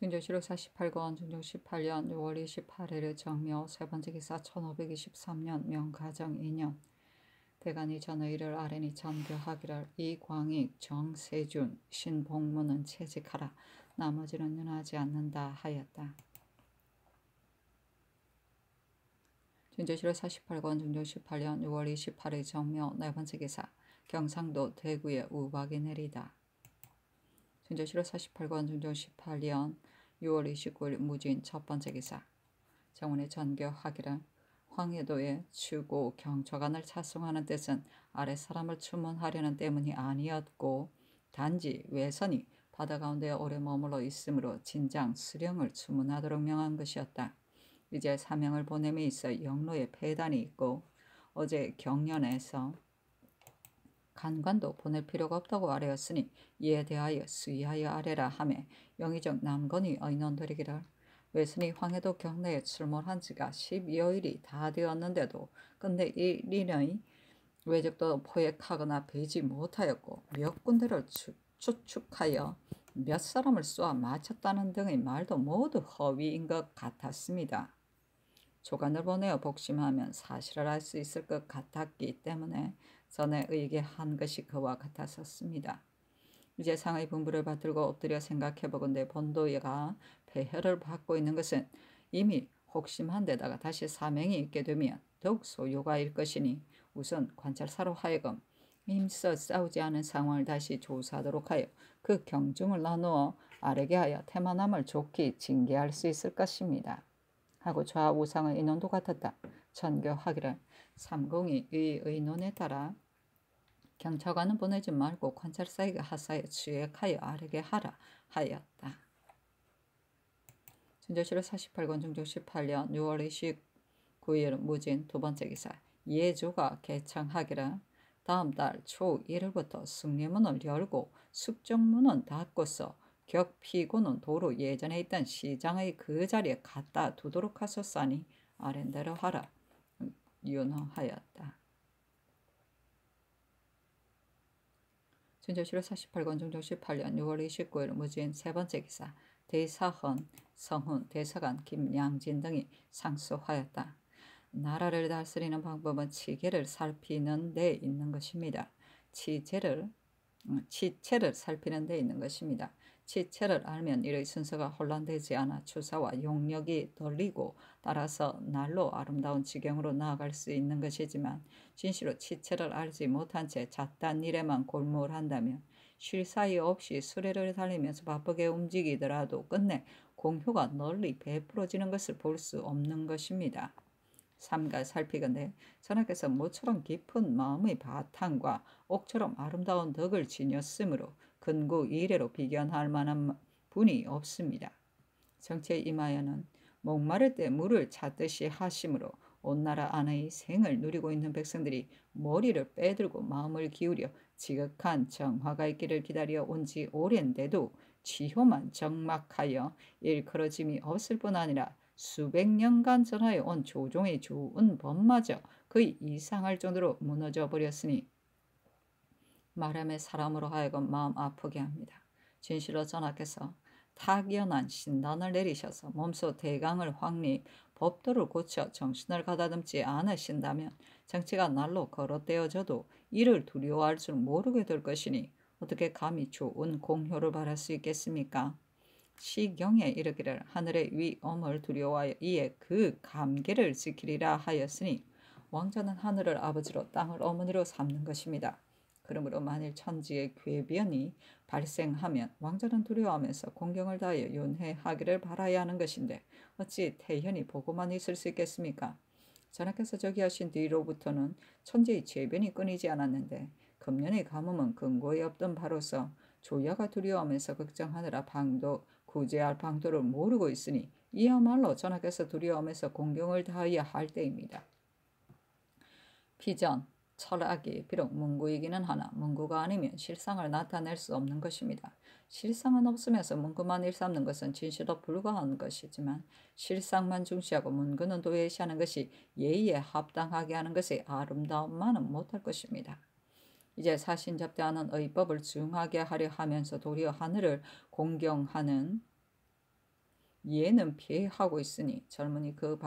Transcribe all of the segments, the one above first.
중조실록 48권 중종 18년 6월 28일 정묘 세번째 기사 1523년 명가정 2년 대간이 전의를 아래니 전교하기를 이광익 정세준 신봉문은 채직하라 나머지는 윤하지 않는다 하였다. 중조실록 48권 중종 18년 6월 28일 정묘 네번째 기사 경상도 대구에 우박이 내리다. 중조실록 48권 중종 18년 6월 29일 무진 첫번째 기사 정원의 전교하기를 황해도의 추고 경초관을 찬송하는 뜻은 아래 사람을 추문하려는 때문이 아니었고 단지 외선이 바다 가운데 오래 머물러 있으므로 진장 수령을 추문하도록 명한 것이었다. 이제 사명을 보냄에 있어 영로에 폐단이 있고 어제 경련에서 간관도 보낼 필요가 없다고 아뢰었으니 이에 대하여 수의하여 아뢰라 하매 영의정 남건이 의논드리기를 외선이 황해도 경내에 출몰한 지가 12여일이 다 되었는데도 끝내 일인의 외적도 포획하거나 베지 못하였고 몇 군데를 추측하여 몇 사람을 쏘아 마쳤다는 등의 말도 모두 허위인 것 같았습니다. 조간을 보내어 복심하면 사실을 알 수 있을 것 같았기 때문에 전에 의계한 것이 그와 같았었습니다. 이제 상의 분부를 받들고 엎드려 생각해보건대 본도가 폐혈을 받고 있는 것은 이미 혹심한 데다가 다시 사명이 있게 되면 더욱 소요가 일 것이니 우선 관찰사로 하여금 힘써 싸우지 않은 상황을 다시 조사하도록 하여 그 경중을 나누어 아래게 하여 태만함을 좋게 징계할 수 있을 것입니다. 하고 좌우상의 의논도 같았다. 전교하기를 삼공이 의 의논에 따라 경찰관은 보내지 말고 관찰사에게 하사에 취획하여 아래게 하라 하였다. 중조실록 48권 중종 18년 6월 29일 무진 두번째 기사 예조가 개창하기를 다음 달 초 1일부터 승리문을 열고 숙정문은 닫고서 격피고는 도로 예전에 있던 시장의 그 자리에 갖다 두도록 하소서니 아랜대로 하라 윤허하였다. 중조실록 48권 중종 18년 6월 29일 무진 세번째 기사 대사헌, 성훈, 대사관 김양진 등이 상소하였다. 나라를 다스리는 방법은 치계를 살피는 데 있는 것입니다. 치체를 살피는 데 있는 것입니다. 치체를 알면 일의 순서가 혼란되지 않아 추사와 용력이 덜리고 따라서 날로 아름다운 지경으로 나아갈 수 있는 것이지만 진시로 치체를 알지 못한 채 잣단 일에만 골몰한다면 쉴 사이 없이 수레를 달리면서 바쁘게 움직이더라도 끝내 공효가 널리 베풀어지는 것을 볼 수 없는 것입니다. 삼가 살피건대 전하께서 모처럼 깊은 마음의 바탕과 옥처럼 아름다운 덕을 지녔으므로 근구 이래로 비견할 만한 분이 없습니다. 정치에 임하여는 목마를 때 물을 찾듯이 하심으로 온 나라 안의 생을 누리고 있는 백성들이 머리를 빼들고 마음을 기울여 지극한 정화가 있기를 기다려 온 지 오랜데도 치효만 적막하여 일컬어짐이 없을 뿐 아니라 수백 년간 전하에 온 조종의 좋은 법마저 거의 이상할 정도로 무너져 버렸으니 말함에 사람으로 하여금 마음 아프게 합니다. 진실로 전하께서 타기연한 신단을 내리셔서 몸소 대강을 확립, 법도를 고쳐 정신을 가다듬지 않으신다면 정치가 날로 거롯되어져도 이를 두려워할 줄 모르게 될 것이니 어떻게 감히 좋은 공효를 바랄 수 있겠습니까? 시경에 이르기를 하늘의 위엄을 두려워하여 이에 그 감계를 지키리라 하였으니 왕자는 하늘을 아버지로 땅을 어머니로 삼는 것입니다. 그러므로 만일 천지의 궤변이 발생하면 왕자는 두려워하면서 공경을 다하여 윤회하기를 바라야 하는 것인데 어찌 태현이 보고만 있을 수 있겠습니까? 전하께서 저기 하신 뒤로부터는 천지의 재변이 끊이지 않았는데 금년의 가뭄은 근거에 없던 바로서 조야가 두려워하면서 걱정하느라 방도 구제할 방도를 모르고 있으니 이야말로 전하께서 두려워하면서 공경을 다하여야 할 때입니다. 비전, 철학이 비록 문구이기는 하나 문구가 아니면 실상을 나타낼 수 없는 것입니다. 실상은 없으면서 문구만 일삼는 것은 진실로 불과한 것이지만 실상만 중시하고 문구는 도외시하는 것이 예의에 합당하게 하는 것의 아름다움만은 못할 것입니다. 이제 사신접대하는 의법을 중하게 하려 하면서 도리어 하늘을 공경하는 이해는 피하고 있으니 젊은이 그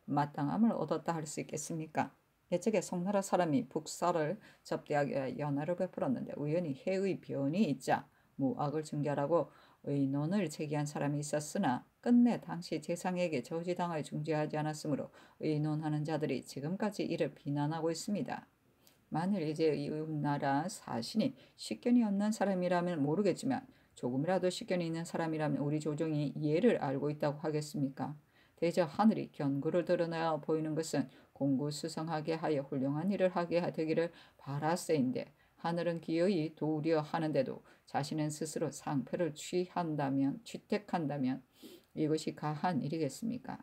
마땅함을 얻었다 할 수 있겠습니까? 옛적에 송나라 사람이 북서를 접대하기 위해 연화를 베풀었는데 우연히 해의 변이 있자 무악을 증결하고 의논을 제기한 사람이 있었으나 끝내 당시 재상에게 저지당하여 중지하지 않았으므로 의논하는 자들이 지금까지 이를 비난하고 있습니다. 만일 이제 이웃나라 사신이 식견이 없는 사람이라면 모르겠지만 조금이라도 식견이 있는 사람이라면 우리 조정이 예를 알고 있다고 하겠습니까? 대저 하늘이 견고를 드러내어 보이는 것은 공구수성하게 하여 훌륭한 일을 하게 되기를 바라세인데 하늘은 기어이 도우려 하는데도 자신은 스스로 상패를 취택한다면 이것이 가한 일이겠습니까?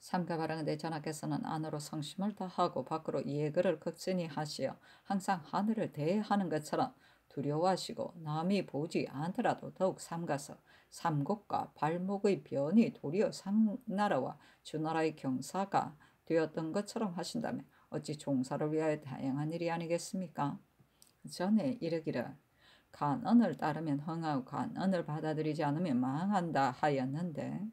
삼가 바라는데 전하께서는 안으로 성심을 다하고 밖으로 예글을 극진히 하시어 항상 하늘을 대하는 것처럼 두려워하시고 남이 보지 않더라도 더욱 삼가서 삼곡과 발목의 변이 도리어 상나라와 주나라의 경사가 되었던 것처럼 하신다면 어찌 종사를 위하여 다양한 일이 아니겠습니까? 전에 이르기를 간언을 따르면 흥하고 간언을 받아들이지 않으면 망한다 하였는데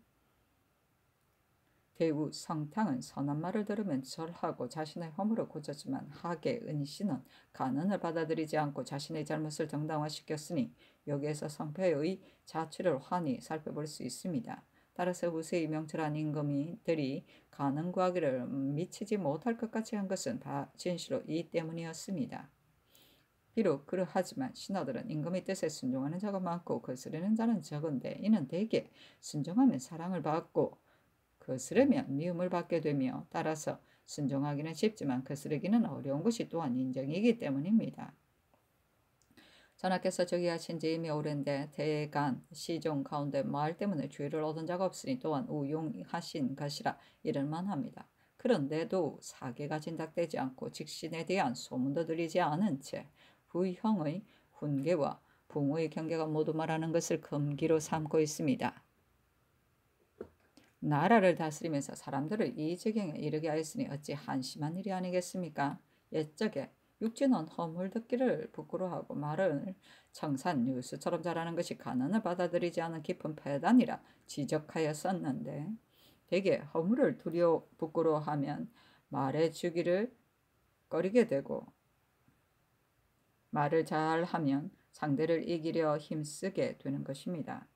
대우 성탕은 선한 말을 들으면 절하고 자신의 허물을 고쳤지만 하계 은씨는 간언을 받아들이지 않고 자신의 잘못을 정당화시켰으니 여기에서 성패의 자취를 환히 살펴볼 수 있습니다. 따라서 우세히 명철한 임금이들이 간언 구하기를 미치지 못할 것 같이 한 것은 진시로 이 때문이었습니다. 비록 그러하지만 신하들은 임금의 뜻에 순종하는 자가 많고 거스르는 자는 적은데 이는 대개 순종하면 사랑을 받고 거스르면 미움을 받게 되며 따라서 순종하기는 쉽지만 거스르기는 어려운 것이 또한 인정이기 때문입니다. 전하께서 저기하신 지 이미 오랜데 대간 시종 가운데 말 때문에 주의를 얻은 자가 없으니 또한 우용하신 것이라 이를만합니다. 그런데도 사계가 진닥되지 않고 직신에 대한 소문도 들리지 않은 채 부형의 훈계와 붕의 경계가 모두 말하는 것을 금기로 삼고 있습니다. 나라를 다스리면서 사람들을 이 지경에 이르게 하였으니 어찌 한심한 일이 아니겠습니까? 옛적에 육지는 허물 듣기를 부끄러워하고 말을 청산 뉴스처럼 잘하는 것이 가난을 받아들이지 않은 깊은 패단이라 지적하였었는데 대개 허물을 부끄러워하면 말의 주기를 꺼리게 되고 말을 잘하면 상대를 이기려 힘쓰게 되는 것입니다.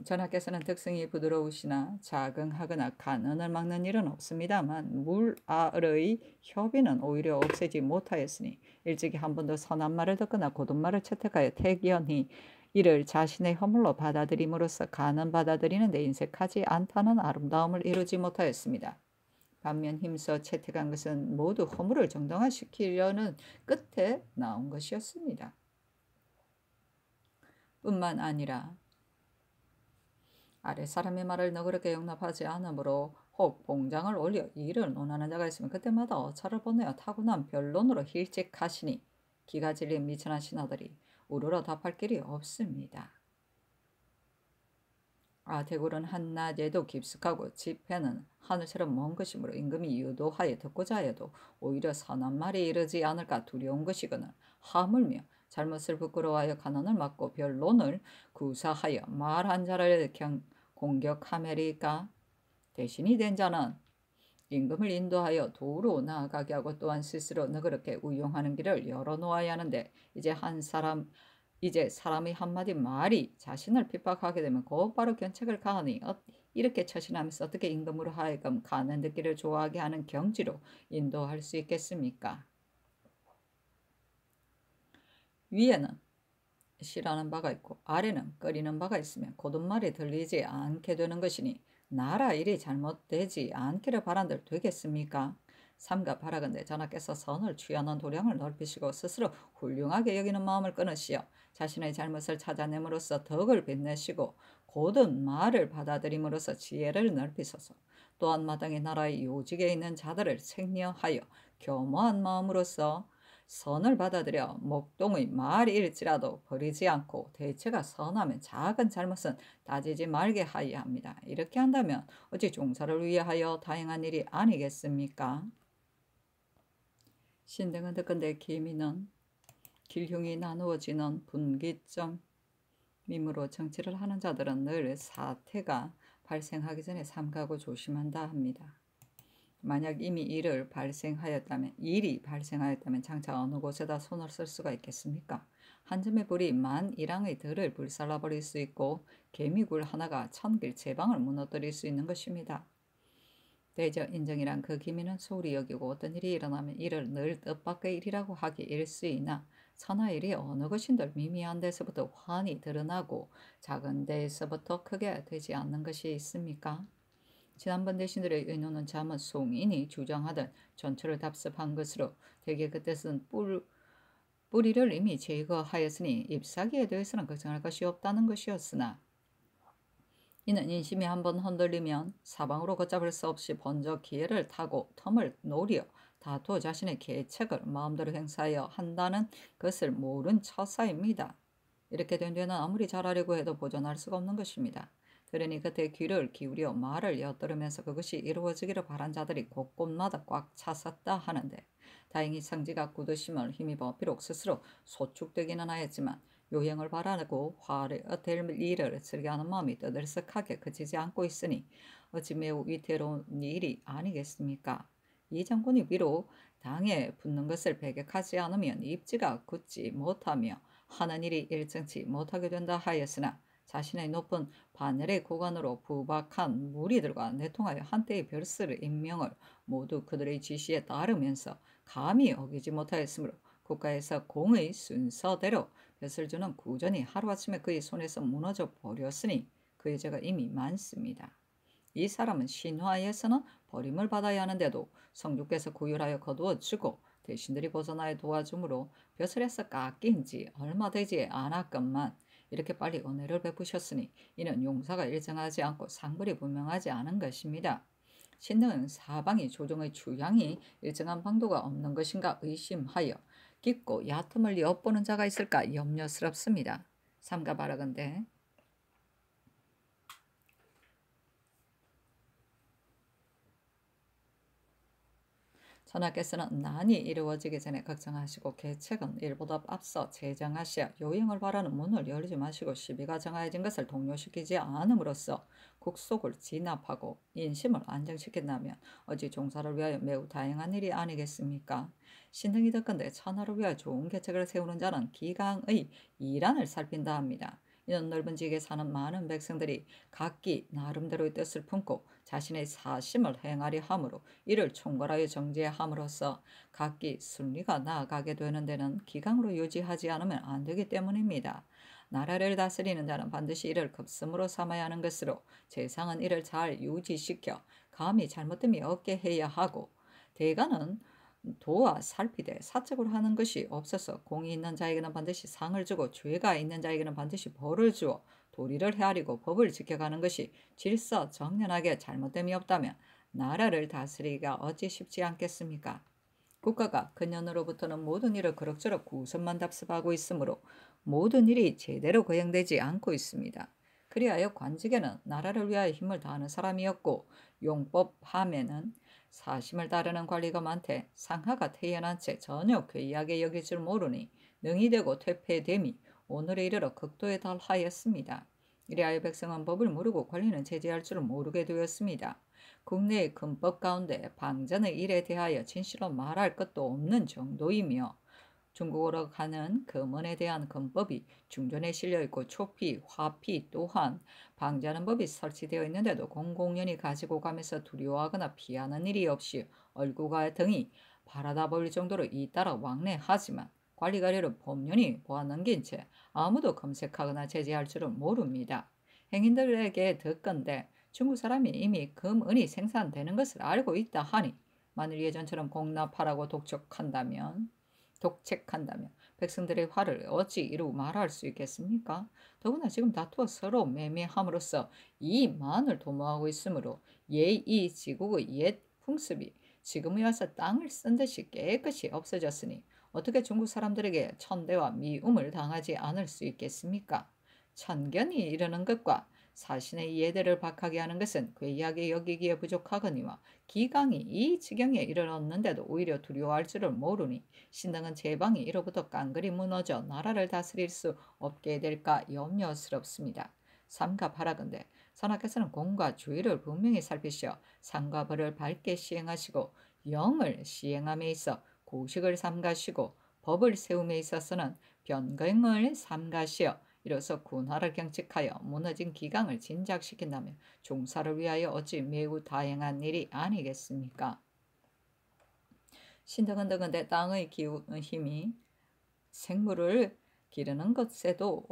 전하께서는 득성이 부드러우시나 자긍하거나 간언을 막는 일은 없습니다만 물아의 협의는 오히려 없애지 못하였으니 일찍이 한 번도 선한 말을 듣거나 고든 말을 채택하여 태견히 이를 자신의 허물로 받아들임으로써 간언 받아들이는 데 인색하지 않다는 아름다움을 이루지 못하였습니다. 반면 힘써 채택한 것은 모두 허물을 정당화시키려는 끝에 나온 것이었습니다. 뿐만 아니라 아래 사람의 말을 너그럽게 용납하지 않으므로 혹 봉장을 올려 이를 논하는 자가 있으면 그때마다 어차를 보내어 타고난 변론으로 일찍하시니 기가 질린 미천한 신하들이 우러러 답할 길이 없습니다. 대굴은 한낮에도 깊숙하고 지폐는 하늘처럼 먼 것이므로 임금이 유도하여 듣고자 해도 오히려 선한 말이 이르지 않을까 두려운 것이거늘 하물며 잘못을 부끄러워하여 간언을 막고 변론을 구사하여 말한 자를 공격하매리까? 대신이 된 자는 임금을 인도하여 도로 나아가게 하고 또한 스스로 너그럽게 우용하는 길을 열어놓아야 하는데 이제 사람의 한마디 말이 자신을 핍박하게 되면 곧바로 견책을 가하니 이렇게 처신하면서 어떻게 임금으로 하여금 가는 듣기를 좋아하게 하는 경지로 인도할 수 있겠습니까? 위에는 싫어하는 바가 있고 아래는 꺼리는 바가 있으면 고든 말이 들리지 않게 되는 것이니 나라 일이 잘못되지 않기를 바란들 되겠습니까? 삼가 바라건대 전하께서 선을 취하는 도량을 넓히시고 스스로 훌륭하게 여기는 마음을 끊으시어 자신의 잘못을 찾아냄으로써 덕을 빛내시고 고든 말을 받아들임으로써 지혜를 넓히소서. 또한 마땅히 나라의 요직에 있는 자들을 생려하여 겸허한 마음으로써 선을 받아들여 목동의 말일지라도 버리지 않고 대체가 선하면 작은 잘못은 따지지 말게 하여야 합니다. 이렇게 한다면 어찌 종사를 위하여 다행한 일이 아니겠습니까? 신등은 듣건대 기민은 길흉이 나누어지는 분기점이므로 정치를 하는 자들은 늘 사태가 발생하기 전에 삼가고 조심한다 합니다. 만약 이미 일이 발생하였다면 장차 어느 곳에다 손을 쓸 수가 있겠습니까? 한 점의 불이 만 일항의 들을 불살라버릴 수 있고 개미굴 하나가 천길 제방을 무너뜨릴 수 있는 것입니다. 대저 인정이란 그 기미는 소홀히 여기고 어떤 일이 일어나면 이를 늘 뜻밖의 일이라고 하기 일쑤이나 천하일이 어느 것인들 미미한 데서부터 환히 드러나고 작은 데에서부터 크게 되지 않는 것이 있습니까? 지난번 대신들의 의논은 자문 송인이 주장하던 전철을 답습한 것으로 대개 그때는 뿌리를 이미 제거하였으니 잎사귀에 대해서는 걱정할 것이 없다는 것이었으나 이는 인심이 한번 흔들리면 사방으로 걷잡을 수 없이 번져 기회를 타고 텀을 노려 다투어 자신의 계책을 마음대로 행사하여 한다는 것을 모른 처사입니다. 이렇게 된 데는 아무리 잘하려고 해도 보존할 수가 없는 것입니다. 그러니 그때 귀를 기울여 말을 엿들으면서 그것이 이루어지기를 바란 자들이 곳곳마다 꽉 찼었다 하는데 다행히 상지가 굳으심을 힘입어 비록 스스로 소축되기는 하였지만 요행을 바라고 화를 될 일을 즐겨하는 마음이 떠들썩하게 그치지 않고 있으니 어찌 매우 위태로운 일이 아니겠습니까? 이 장군이 비록 당에 붙는 것을 배격하지 않으면 입지가 굳지 못하며 하는 일이 일정치 못하게 된다 하였으나 자신의 높은 반열의 고관으로 부박한 무리들과 내통하여 한때의 별스를 임명을 모두 그들의 지시에 따르면서 감히 어기지 못하였으므로 국가에서 공의 순서대로 벼슬 주는 구전이 하루아침에 그의 손에서 무너져 버렸으니 그의 죄가 이미 많습니다. 이 사람은 신화에서는 버림을 받아야 하는데도 성주께서 구휼하여 거두어 주고 대신들이 벗어나야 도와주므로 벼슬에서 깎인 지 얼마 되지 않았건만 이렇게 빨리 은혜를 베푸셨으니 이는 용사가 일정하지 않고 상벌이 분명하지 않은 것입니다. 신등은 사방이 조정의 주양이 일정한 방도가 없는 것인가 의심하여 깊고 얕음을 엿보는 자가 있을까 염려스럽습니다. 삼가 바라건대 전하께서는 난이 이루어지기 전에 걱정하시고 계책은 일보다 앞서 제정하시어 요행을 바라는 문을 열지 마시고 시비가 정하여진 것을 동요시키지 않음으로써 국속을 진압하고 인심을 안정시킨다면 어찌 종사를 위하여 매우 다행한 일이 아니겠습니까? 신등이 듣건대 천하를 위하여 좋은 계책을 세우는 자는 기강의 이란을 살핀다 합니다. 이는 넓은 지역에 사는 많은 백성들이 각기 나름대로의 뜻을 품고 자신의 사심을 행하려 함으로 이를 총괄하여 정죄함으로써 각기 순리가 나아가게 되는 데는 기강으로 유지하지 않으면 안 되기 때문입니다. 나라를 다스리는 자는 반드시 이를 급선무로 삼아야 하는 것으로 재상은 이를 잘 유지시켜 감히 잘못됨이 없게 해야 하고 대가는 도와 살피되 사적으로 하는 것이 없어서 공이 있는 자에게는 반드시 상을 주고 죄가 있는 자에게는 반드시 벌을 주어 도리를 헤아리고 법을 지켜가는 것이 질서정연하게 잘못됨이 없다면 나라를 다스리기가 어찌 쉽지 않겠습니까? 국가가 근년으로부터는 모든 일을 그럭저럭 구선만 답습하고 있으므로 모든 일이 제대로 거행되지 않고 있습니다. 그리하여 관직에는 나라를 위하여 힘을 다하는 사람이었고 용법함에는 사심을 따르는 관리가 많되 상하가 태연한 채 전혀 괴이하게 여길 줄 모르니 능히 되고 퇴폐됨이 오늘에 이르러 극도에 달하였습니다. 이리하여 백성은 법을 모르고 관리는 제재할 줄을 모르게 되었습니다. 국내의 근법 가운데 방전의 일에 대하여 진실로 말할 것도 없는 정도이며 중국어로 가는 금언에 대한 근법이 중전에 실려있고 초피, 화피 또한 방지하는 법이 설치되어 있는데도 공공연히 가지고 가면서 두려워하거나 피하는 일이 없이 얼굴과 등이 바라다 보일 정도로 잇따라 왕래하지만 관리관리를 법률이 보아넘긴 채 아무도 검색하거나 제재할 줄은 모릅니다. 행인들에게 듣건대 중국 사람이 이미 금은이 생산되는 것을 알고 있다 하니 만일 예전처럼 공납하라고 독책한다면 백성들의 화를 어찌 이루 말할 수 있겠습니까? 더구나 지금 다투어 서로 매매함으로써 이만을 도모하고 있으므로 이 지국의 옛 풍습이 지금에 와서 땅을 쓴 듯이 깨끗이 없어졌으니 어떻게 중국 사람들에게 천대와 미움을 당하지 않을 수 있겠습니까? 천견이 이르는 것과 사신의 예대를 박하게 하는 것은 괴이하게 여기기에 부족하거니와 기강이 이 지경에 이르렀는데도 오히려 두려워할 줄을 모르니 신등은 제방이 이로부터 깡그리 무너져 나라를 다스릴 수 없게 될까 염려스럽습니다. 삼가 바라건대 선하께서는 공과 주의를 분명히 살피시어 상과 벌을 밝게 시행하시고 영을 시행함에 있어 고식을 삼가시고 법을 세움에 있어서는 변경을 삼가시어 이로써 군화를 경칙하여 무너진 기강을 진작시킨다면 종사를 위하여 어찌 매우 다행한 일이 아니겠습니까? 신등은덕은데 땅의 힘이 생물을 기르는 것에도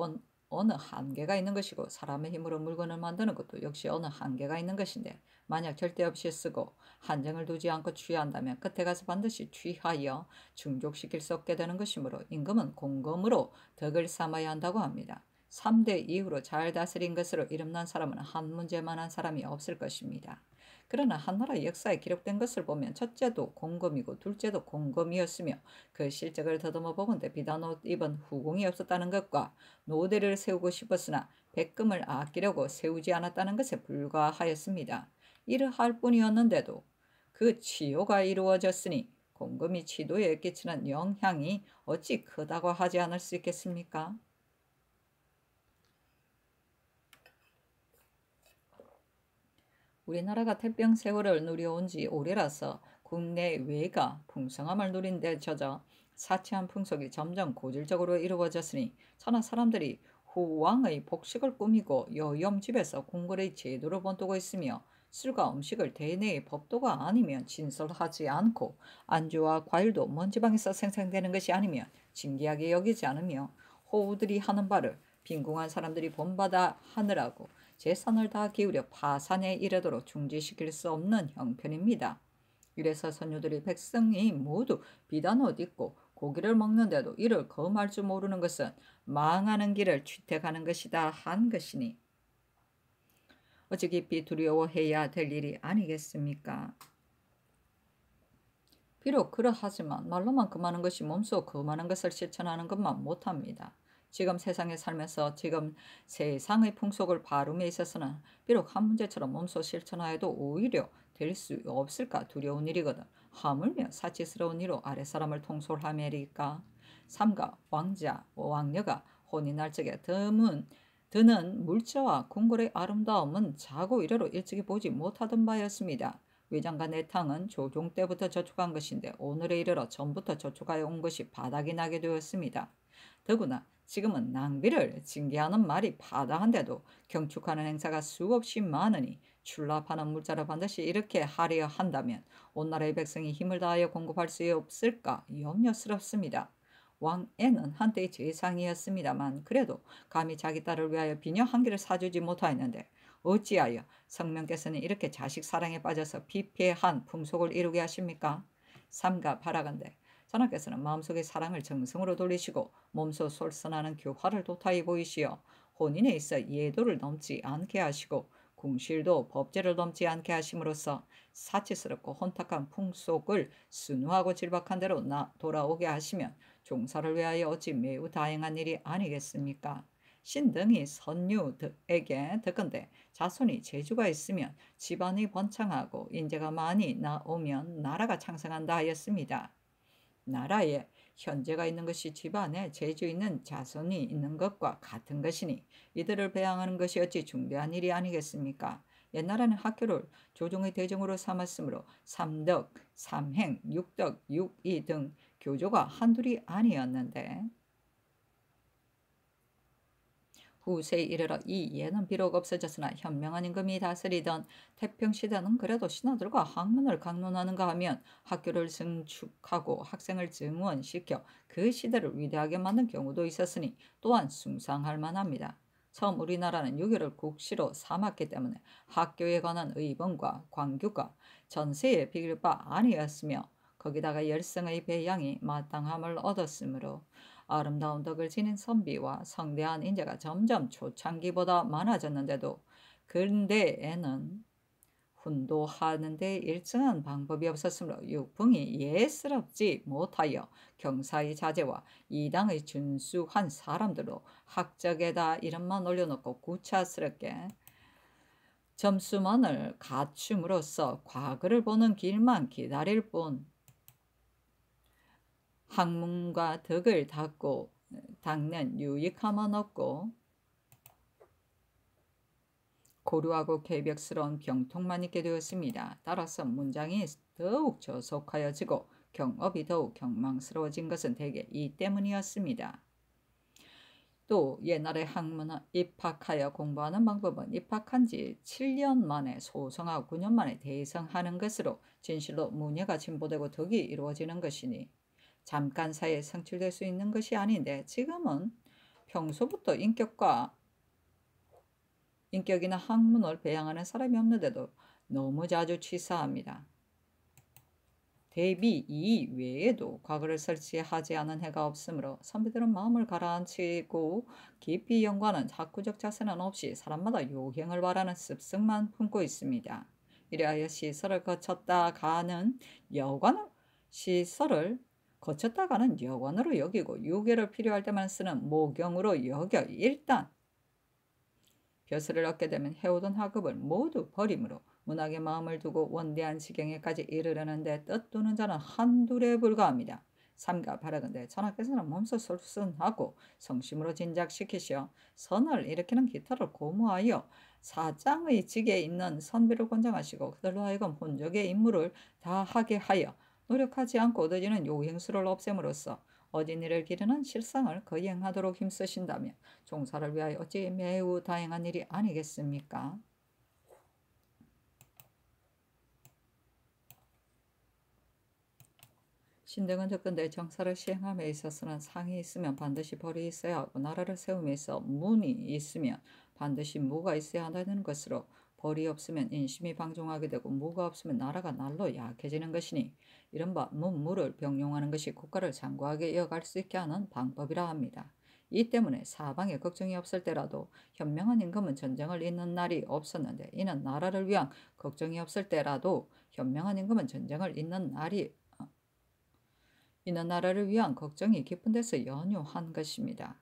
어느 한계가 있는 것이고 사람의 힘으로 물건을 만드는 것도 역시 어느 한계가 있는 것인데 만약 절대 없이 쓰고 한정을 두지 않고 취한다면 끝에 가서 반드시 취하여 충족시킬 수 없게 되는 것이므로 임금은 공검으로 덕을 삼아야 한다고 합니다. 3대 이후로 잘 다스린 것으로 이름난 사람은 한 문제만한 사람이 없을 것입니다. 그러나 한나라 역사에 기록된 것을 보면 첫째도 공검이고 둘째도 공검이었으며 그 실적을 더듬어 보건대 비단 옷 입은 후궁이 없었다는 것과 노대를 세우고 싶었으나 백금을 아끼려고 세우지 않았다는 것에 불과하였습니다. 이러할 뿐이었는데도 그 치요가 이루어졌으니 공검이 치도에 끼치는 영향이 어찌 크다고 하지 않을 수 있겠습니까? 우리나라가 태평 세월을 누려온 지 오래라서 국내 외가 풍성함을 누린 데 젖어 사치한 풍속이 점점 고질적으로 이루어졌으니 천하 사람들이 후왕의 복식을 꾸미고 여염집에서 궁궐의 제도를 본뜨고 있으며 술과 음식을 대내의 법도가 아니면 진설하지 않고 안주와 과일도 먼 지방에서 생산되는 것이 아니면 진귀하게 여기지 않으며 호우들이 하는 바를 빈궁한 사람들이 본받아 하느라고 재산을 다 기울여 파산에 이르도록 중지시킬 수 없는 형편입니다. 이래서 선유들이 백성이 모두 비단 옷 입고 고기를 먹는데도 이를 검할 줄 모르는 것은 망하는 길을 취택하는 것이다 한 것이니 어찌 깊이 두려워해야 될 일이 아니겠습니까? 비록 그러하지만 말로만 금하는 것이 몸소 금하는 것을 실천하는 것만 못합니다. 지금 세상에 살면서 지금 세상의 풍속을 바룸에 있어서는 비록 한 문제처럼 몸소 실천하여도 오히려 될 수 없을까 두려운 일이거든. 하물며 사치스러운 이로 아랫사람을 통솔하매리까. 삼가 왕자 왕녀가 혼이 날 적에 드는 물자와 궁궐의 아름다움은 자고 이래로 일찍이 보지 못하던 바였습니다. 외장과 내탕은 조종 때부터 저축한 것인데 오늘에 이르러 전부터 저축하여 온 것이 바닥이 나게 되었습니다. 더구나 지금은 낭비를 징계하는 말이 파다한데도 경축하는 행사가 수없이 많으니 출납하는 물자를 반드시 이렇게 하려 한다면 온 나라의 백성이 힘을 다하여 공급할 수 없을까 염려스럽습니다. 왕애는 한때의 재상이었습니다만 그래도 감히 자기 딸을 위하여 비녀 한 개를 사주지 못하였는데 어찌하여 성명께서는 이렇게 자식 사랑에 빠져서 비폐한 풍속을 이루게 하십니까? 삼가 바라건대 전하께서는 마음속의 사랑을 정성으로 돌리시고 몸소 솔선하는 교화를 도타히 보이시어 혼인에 있어 예도를 넘지 않게 하시고 궁실도 법제를 넘지 않게 하심으로써 사치스럽고 혼탁한 풍속을 순수하고 질박한 대로 돌아오게 하시면 종사를 위하여 어찌 매우 다행한 일이 아니겠습니까? 신등이 선유에게 듣건대 자손이 재주가 있으면 집안이 번창하고 인재가 많이 나오면 나라가 창성한다 하였습니다. 나라에 현재가 있는 것이 집안에 재주 있는 자손이 있는 것과 같은 것이니 이들을 배양하는 것이 어찌 중대한 일이 아니겠습니까? 옛날에는 학교를 조종의 대정으로 삼았으므로 삼덕, 삼행, 육덕, 육이 등 교조가 한둘이 아니었는데 후세에 이르러 이 예는 비록 없어졌으나 현명한 임금이 다스리던 태평시대는 그래도 신하들과 학문을 강론하는가 하면 학교를 증축하고 학생을 증원시켜 그 시대를 위대하게 만든 경우도 있었으니 또한 숭상할 만합니다. 처음 우리나라는 유교를 국시로 삼았기 때문에 학교에 관한 의번과 광규가 전세에 비길 바 아니었으며 거기다가 열성의 배양이 마땅함을 얻었으므로 아름다운 덕을 지닌 선비와 성대한 인재가 점점 초창기보다 많아졌는데도 근대에는 훈도하는 데 일정한 방법이 없었으므로 육풍이 예스럽지 못하여 경사의 자제와 이당의 준수한 사람들로 학적에다 이름만 올려놓고 구차스럽게 점수만을 갖춤으로써 과거를 보는 길만 기다릴 뿐 학문과 덕을 닦는 유익함은 없고 고루하고 개벽스러운 병통만 있게 되었습니다. 따라서 문장이 더욱 저속하여지고 경업이 더욱 경망스러워진 것은 대개 이 때문이었습니다. 또 옛날에 학문에 입학하여 공부하는 방법은 입학한 지 7년 만에 소성하고 9년 만에 대성하는 것으로 진실로 문예가 진보되고 덕이 이루어지는 것이니 잠깐 사이에 성취될 수 있는 것이 아닌데 지금은 평소부터 인격이나 학문을 배양하는 사람이 없는데도 너무 자주 치사합니다. 대비 이 외에도 과거를 설치하지 않은 해가 없으므로 선비들은 마음을 가라앉히고 깊이 연구하는 학구적 자세는 없이 사람마다 요행을 바라는 습성만 품고 있습니다. 이래하여 시설을 거쳤다 가는 여관으로 여기고 유괴를 필요할 때만 쓰는 모경으로 여겨 일단 벼슬을 얻게 되면 해오던 학업을 모두 버림으로 문학에 마음을 두고 원대한 지경에까지 이르려는데 뜻두는 자는 한둘에 불과합니다. 삼가 바라건대 전하께서는 몸소 솔선하고 성심으로 진작시키시어 선을 일으키는 기타를 고무하여 사장의 직에 있는 선비를 권장하시고 그들로 하여금 혼적의 임무를 다하게 하여 노력하지 않고 얻어지는 요행수를 없앰으로써 어진 일을 기르는 실상을 거행하도록 힘쓰신다면 종사를 위하여 어찌 매우 다행한 일이 아니겠습니까? 신등은 듣건대 정사를 시행함에 있어서는 상이 있으면 반드시 벌이 있어야 하고 나라를 세움에 있어 문이 있으면 반드시 무가 있어야 한다는 것으로 벌이 없으면 인심이 방종하게 되고 무가 없으면 나라가 날로 약해지는 것이니 이른바 문무를 병용하는 것이 국가를 장구하게 이어갈 수 있게 하는 방법이라 합니다. 이 때문에 사방에 걱정이 없을 때라도 현명한 임금은 전쟁을 잇는 날이 없었는데 이는 나라를 위한 걱정이 없을 때라도 현명한 임금은 전쟁을 잇는 나라를 위한 걱정이 깊은 데서 연유한 것입니다.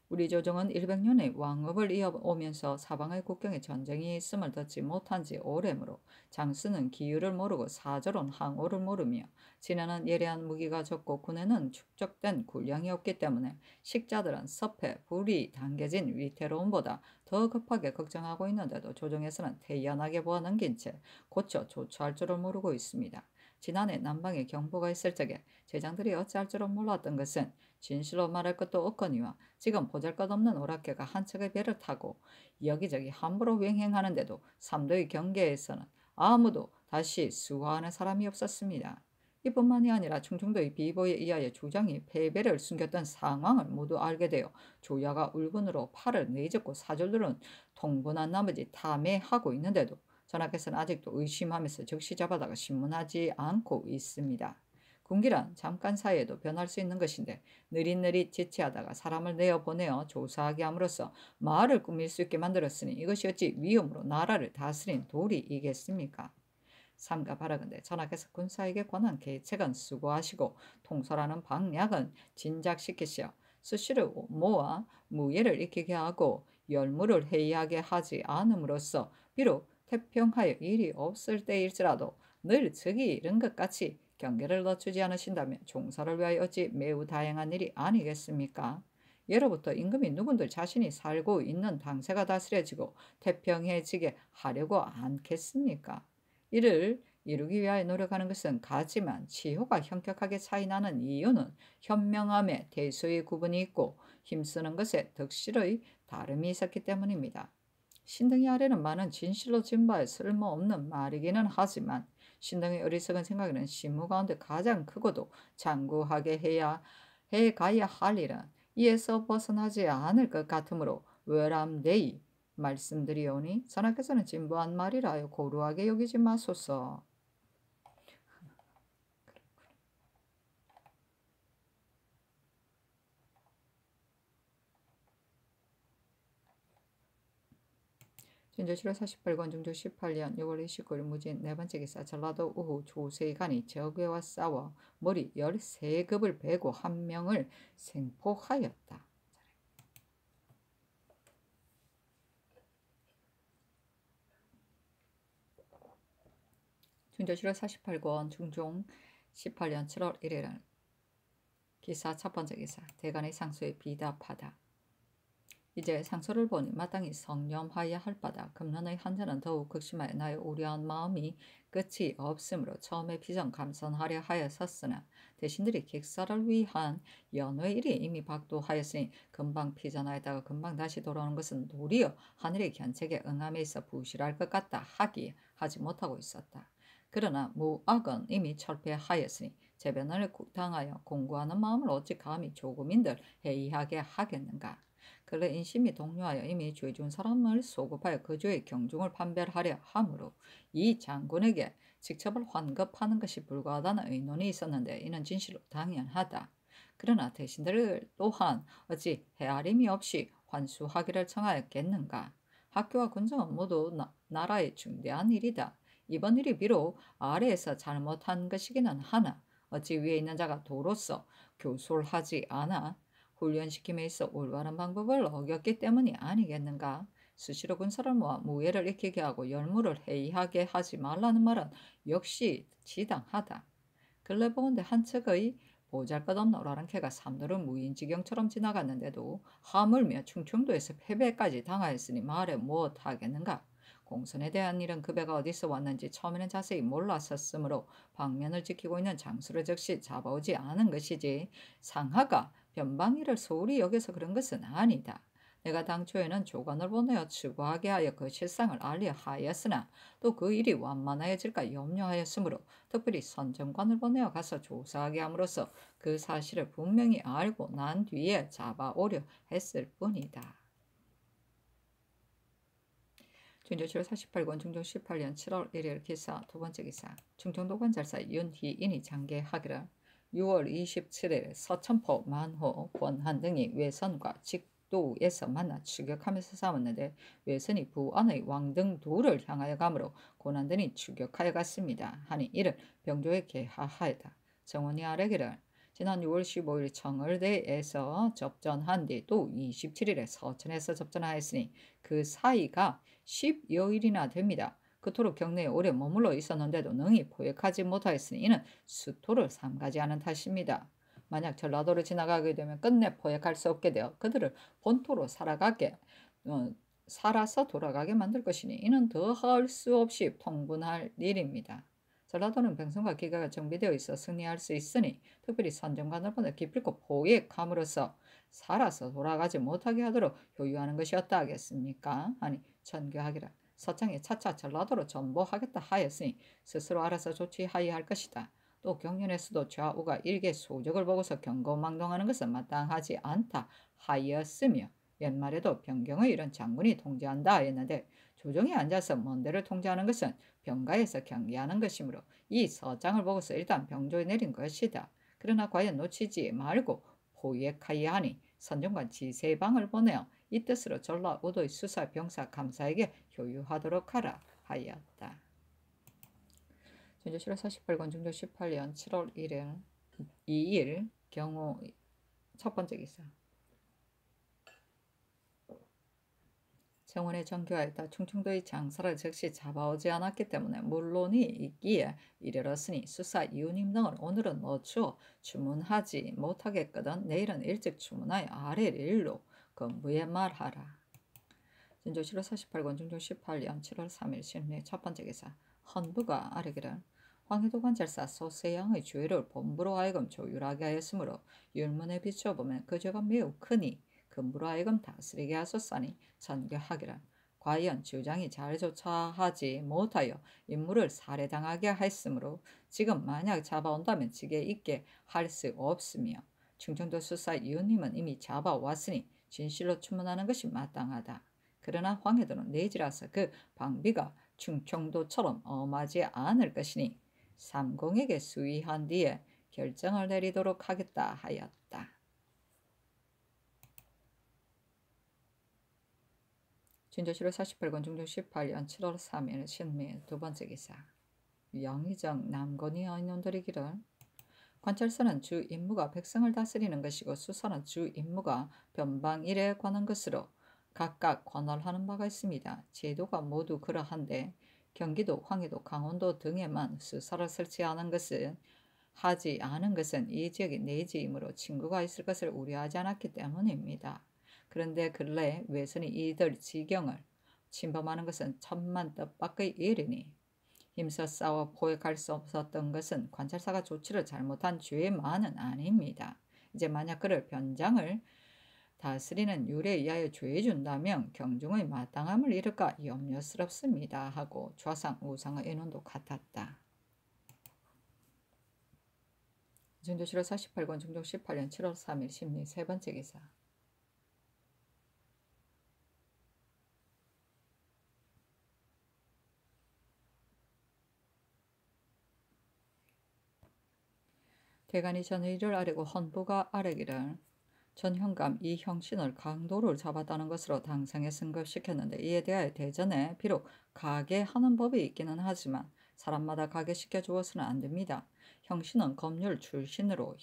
우리 조정은 100년의 왕업을 이어오면서 사방의 국경에 전쟁이 있음을 듣지 못한 지 오래므로 장수는 기유를 모르고 사조론 항오를 모르며 진해는 예리한 무기가 적고 군에는 축적된 군량이 없기 때문에 식자들은 섭해 불이 당겨진 위태로움보다 더 급하게 걱정하고 있는데도 조정에서는 태연하게 보아넘긴 채 고쳐 조처할 줄을 모르고 있습니다. 지난해 남방에 경보가 있을 적에 제장들이 어찌할 줄을 몰랐던 것은 진실로 말할 것도 없거니와 지금 보잘것없는 오락계가 한 척의 배를 타고 여기저기 함부로 횡행하는데도 삼도의 경계에서는 아무도 다시 수화하는 사람이 없었습니다. 이뿐만이 아니라 충청도의 비보에 의하여 주장이 패배를 숨겼던 상황을 모두 알게 되어 조야가 울분으로 팔을 내젓고 사졸들은 통분한 나머지 탐해하고 있는데도 전하께서는 아직도 의심하면서 즉시 잡아다가 신문하지 않고 있습니다. 군기란 잠깐 사이에도 변할 수 있는 것인데 느릿느릿 지체하다가 사람을 내어보내어 조사하게 함으로써 말을 꾸밀 수 있게 만들었으니 이것이 어찌 위험으로 나라를 다스린 도리이겠습니까? 삼가 바라건대 전하께서 군사에게 권한 계책은 수고하시고 통솔하는 방략은 진작시키시어 수시를 모아 무예를 익히게 하고 열무를 회의하게 하지 않음으로써 비록 태평하여 일이 없을 때일지라도 늘 적이 이른 것 같이 경계를 늦추지 않으신다면 종사를 위하여 어찌 매우 다행한 일이 아니겠습니까? 예로부터 임금이 누군들 자신이 살고 있는 당세가 다스려지고 태평해지게 하려고 않겠습니까? 이를 이루기 위하여 노력하는 것은 같지만 치효가 현격하게 차이나는 이유는 현명함에 대소의 구분이 있고 힘쓰는 것에 덕실의 다름이 있었기 때문입니다. 신등이 아래는 많은 진실로 진바에 쓸모없는 말이기는 하지만 신등의 어리석은 생각에는 신무 가운데 가장 크고도 장구하게 해가야 할 일은 이에서 벗어나지 않을 것 같으므로 외람되이 말씀드리오니 전하께서는 진부한 말이라 하여 고루하게 여기지 마소서. 진조 7월 48권 중조 18년 6월 29일 무진 네 번째 기사 전라도 우후 조세간이 적외와 싸워 머리 13급을 베고 한 명을 생포하였다. 중조실록 48권 중종 18년 7월 1일 기사 첫 번째 기사 대간의 상소에 비답하다. 이제 상소를 보니 마땅히 성념하여야 할 바다. 금년의 한자는 더욱 극심하여 나의 우려한 마음이 끝이 없으므로 처음에 비전감선하려 하였었으나 대신들이 객사를 위한 연회 일이 이미 박도하였으니 금방 피전하였다가 금방 다시 돌아오는 것은 도리어 하늘의 견책에 응함에 있어 부실할 것 같다 하기 하지 못하고 있었다. 그러나 무악은 이미 철폐하였으니 재변을 당하여 공고하는 마음을 어찌 감히 조금인들 해이하게 하겠는가. 근래 인심이 동요하여 이미 죄준 사람을 소급하여 그 죄의 경중을 판별하려 하므로 이 장군에게 직첩을 환급하는 것이 불가하다는 의논이 있었는데 이는 진실로 당연하다. 그러나 대신들을 또한 어찌 헤아림이 없이 환수하기를 청하였겠는가. 학교와 군정은 모두 나라의 중대한 일이다. 이번 일이 비록 아래에서 잘못한 것이기는 하나 어찌 위에 있는 자가 도로서 교솔하지 않아 훈련시킴에 있어 올바른 방법을 어겼기 때문이 아니겠는가. 수시로 군사를 모아 무예를 익히게 하고 열무를 해이하게 하지 말라는 말은 역시 지당하다. 근래 보건대 한 척의 보잘것없는 오라랑캐가 삼도를 무인지경처럼 지나갔는데도 하물며 충청도에서 패배까지 당하였으니 말해 무엇하겠는가. 공선에 대한 일은 그 배가 어디서 왔는지 처음에는 자세히 몰랐었으므로 방면을 지키고 있는 장수를 즉시 잡아오지 않은 것이지 상하가 변방일을 소홀히 여겨서 그런 것은 아니다. 내가 당초에는 조관을 보내어 추구하게 하여 그 실상을 알려 하였으나 또 그 일이 완만하여질까 염려하였으므로 특별히 선정관을 보내어 가서 조사하게 함으로써 그 사실을 분명히 알고 난 뒤에 잡아오려 했을 뿐이다. 중조실록 48권 중종 18년 7월 1일 기사 두 번째 기사 충청도 관찰사 윤희인이 장계하기를 6월 27일 서천포 만호 권한 등이 외선과 직도에서 만나 추격하면서 싸웠는데 외선이 부안의 왕등 도를 향하여 가므로 권한 등이 추격하여 갔습니다. 하니 이를 병조에 개하하였다. 정원이 아래기를 지난 6월 15일 청을대에서 접전한 뒤 또 27일에 서천에서 접전하였으니 그 사이가 10여일이나 됩니다. 그토록 경내에 오래 머물러 있었는데도 능히 포획하지 못하였으니 이는 수토를 삼가지 않은 탓입니다. 만약 전라도를 지나가게 되면 끝내 포획할 수 없게 되어 그들을 본토로 살아서 돌아가게 만들 것이니 이는 더할 수 없이 통분할 일입니다. 전라도는 병선과 기가가 정비되어 있어 승리할 수 있으니 특별히 선정관을 보내 기필코 포획함으로써 살아서 돌아가지 못하게 하도록 효유하는 것이었다 하겠습니까? 아니 전교하기라 서창이 차차 전라도로 전보하겠다 하였으니 스스로 알아서 조치하여야 할 것이다. 또 경연에서도 좌우가 일개 소적을 보고서 경거망동하는 것은 마땅하지 않다 하였으며 옛말에도 병경의 이런 장군이 통제한다 하였는데 조정에 앉아서 먼데를 통제하는 것은 병가에서 경계하는 것이므로 이 서장을 보고서 일단 병조에 내린 것이다. 그러나 과연 놓치지 말고 포획하여야 하니 선정관 지세방을 보내어 이 뜻으로 전라우도의 수사 병사 감사에게 효유하도록 하라 하였다. 중조실록 48권 중조 18년 7월 1일 2일 경우 첫 번째 기사 정원에 정교하였다. 충청도의 장사를 즉시 잡아오지 않았기 때문에 물론이 있기에 이르렀으니 수사 이웃님 등을 오늘은 넣어주어 주문하지 못하겠거든 내일은 일찍 주문하여 아래일 일로 건부에 말하라. 진조실록 48권 중조 18년 7월 3일 신뢰 첫 번째 기사 헌부가 아뢰기를 황해도 관찰사 소세양의 죄를 본부로 하여금 조율하게 하였으므로 율문에 비춰보면 그 죄가 매우 크니 금부로 하여금 다스리게 하소서니 전교하기를 과연 주장이 잘 조차하지 못하여 임무를 살해당하게 했으므로 지금 만약 잡아온다면 직에 있게 할 수 없으며 충청도 수사 이웃님은 이미 잡아왔으니 진실로 추문하는 것이 마땅하다. 그러나 황해도는 내지라서 그 방비가 충청도처럼 엄하지 않을 것이니 삼공에게 수의한 뒤에 결정을 내리도록 하겠다 하였다. 진조실록 48권 중종 18년 7월 3일 신미 두 번째 기사 영의정 남건이 의논들이기를 관찰사는 주 임무가 백성을 다스리는 것이고 수사는 주 임무가 변방일에 관한 것으로 각각 관할하는 바가 있습니다. 제도가 모두 그러한데 경기도, 황해도, 강원도 등에만 수사를 하지 않은 것은 이 지역이 내지이므로 친구가 있을 것을 우려하지 않았기 때문입니다. 그런데 근래 외선이 이들 지경을 침범하는 것은 천만 뜻밖의 일이니 힘써 싸워 포획할 수 없었던 것은 관찰사가 조치를 잘못한 죄만은 아닙니다. 이제 만약 그를 변장을 다스리는 율에 의하여 조해준다면 경중의 마땅함을 잃을까 염려스럽습니다 하고 좌상 우상의 의논도 같았다. 중조실록 48권 중종 18년 7월 3일 심리 세 번째 기사. 대간이 전의를 아뢰고 헌부가 아뢰기를 전현감 이 형신을 강도를 잡았다는 것으로 당상에 승급시켰는데 이에 대하여 대전에 비록 가게하는 법이 있기는 하지만 사람마다 가게시켜 주어서는 안 됩니다. 형신은 검률 출신으로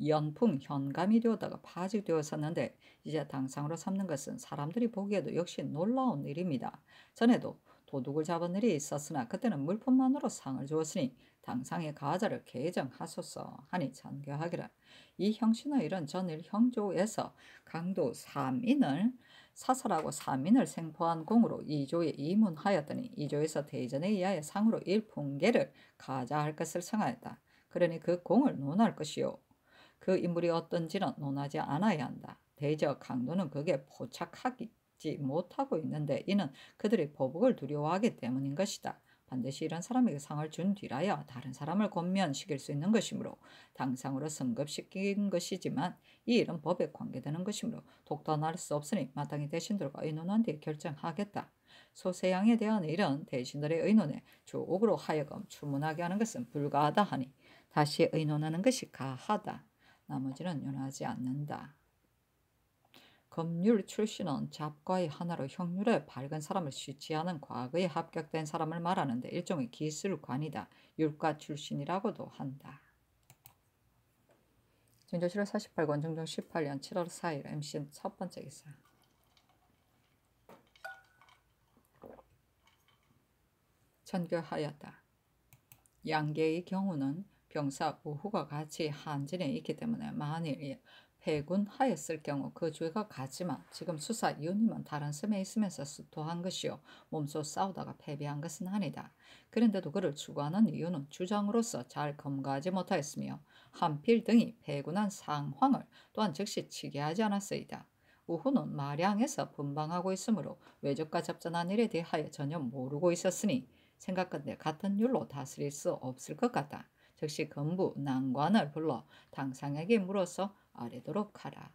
연풍 현감이 되었다가 파직되었었는데 이제 당상으로 삼는 것은 사람들이 보기에도 역시 놀라운 일입니다. 전에도 도둑을 잡은 일이 있었으나 그때는 물품만으로 상을 주었으니 당상의 가자를 개정하소서 하니 전교하기를 이 형신의 일은 전일 형조에서 강도 3인을 사살하고 3인을 생포한 공으로 2조에 이문하였더니 2조에서 대전에 의하여 상으로 1풍계를 가자할 것을 청하였다. 그러니 그 공을 논할 것이요 그 인물이 어떤지는 논하지 않아야 한다. 대저 강도는 그게 포착하지 못하고 있는데 이는 그들이 보복을 두려워하기 때문인 것이다. 반드시 이런 사람에게 상을 준 뒤라야 다른 사람을 권면시킬 수 있는 것이므로 당상으로 승급시킨 것이지만 이 일은 법에 관계되는 것이므로 독단할 수 없으니 마땅히 대신들과 의논한 뒤에 결정하겠다. 소세양에 대한 일은 대신들의 의논에 주옥으로 하여금 추문하게 하는 것은 불가하다 하니 다시 의논하는 것이 가하다. 나머지는 윤하지 않는다. 검률 출신은 잡과의 하나로 형률에 밝은 사람을 취취하는 과거에 합격된 사람을 말하는데 일종의 기술관이다. 율과 출신이라고도 한다. 중조실록 48권 중종 18년 7월 4일 MCN 첫 번째 기사. 전교하였다. 양계의 경우는 병사 우후가 같이 한진에 있기 때문에 만일 패군하였을 경우 그 죄가 같지만 지금 수사 이유님은 다른 섬에 있으면서 수토한 것이요 몸소 싸우다가 패배한 것은 아니다. 그런데도 그를 추구하는 이유는 주장으로서 잘 검거하지 못하였으며 한필 등이 패군한 상황을 또한 즉시 치게 하지 않았으이다. 우후는 마량에서 분방하고 있으므로 외적과 접전한 일에 대하여 전혀 모르고 있었으니 생각건대 같은 율로 다스릴 수 없을 것 같다. 즉시 건부 난관을 불러 당상에게 물어서 아뢰도록 하라.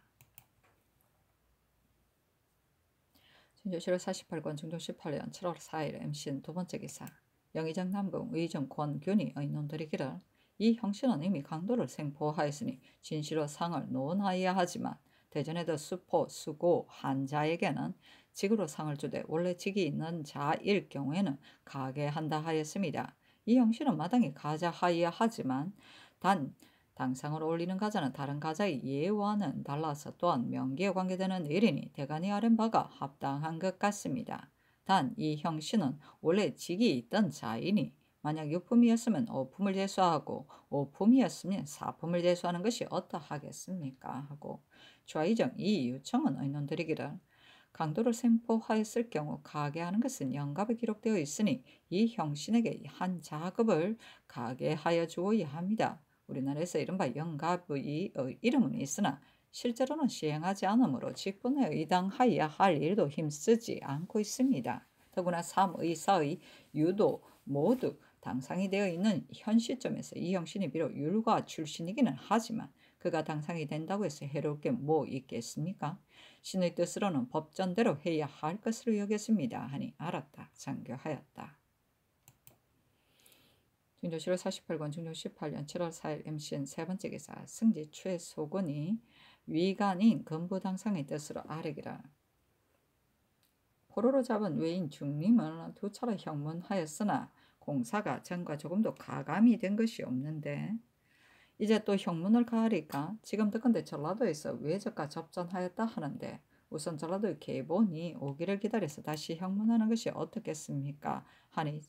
중조실록 48권 중종 18년 7월 4일 MCN 두 번째 기사. 영의정 남궁 의정 권균이 의논드리기를 이 형신은 이미 강도를 생포하였으니 진실로 상을 논하여야 하지만 대전에도 수포, 수고, 한자에게는 직으로 상을 주되 원래 직이 있는 자일 경우에는 가게한다 하였습니다. 이 형신은 마땅히 가자하여야 하지만 단 당상을 올리는 가자는 다른 가자의 예와는 달라서 또한 명기에 관계되는 일이니 대간이 아랜 바가 합당한 것 같습니다. 단 이 형신은 원래 직이 있던 자이니 만약 유품이었으면 오품을 제수하고 오품이었으면 사품을 제수하는 것이 어떠하겠습니까? 하고 좌의정 이 유청은 의논드리기를 강도를 생포하였을 경우 가게하는 것은 영갑에 기록되어 있으니 이 형신에게 한 자급을 가게하여 주어야 합니다. 우리나라에서 이른바 영갑의 이름은 있으나 실제로는 시행하지 않으므로 직분에 의당하여야 할 일도 힘쓰지 않고 있습니다. 더구나 삼의사의 유도 모두 당상이 되어 있는 현 시점에서 이 형신이 비록 율과 출신이기는 하지만 그가 당상이 된다고 해서 해로울 게 뭐 있겠습니까? 신의 뜻으로는 법전대로 해야 할 것으로 여겼습니다. 하니 알았다. 장교하였다. 중조실록 48권 중종 18년 7월 4일 MCN 세 번째 기사. 승지 최소근이 위간인 건부당상의 뜻으로 아뢰기를 포로로 잡은 외인 중림을 두 차례 형문하였으나 공사가 전과 조금도 가감이 된 것이 없는데 이제 또 형문을 가하리까 지금 듣건대 전라도에서 외적과 접전하였다 하는데 우선 전라도의 계본이 오기를 기다려서 다시 형문하는 것이 어떻겠습니까? 하니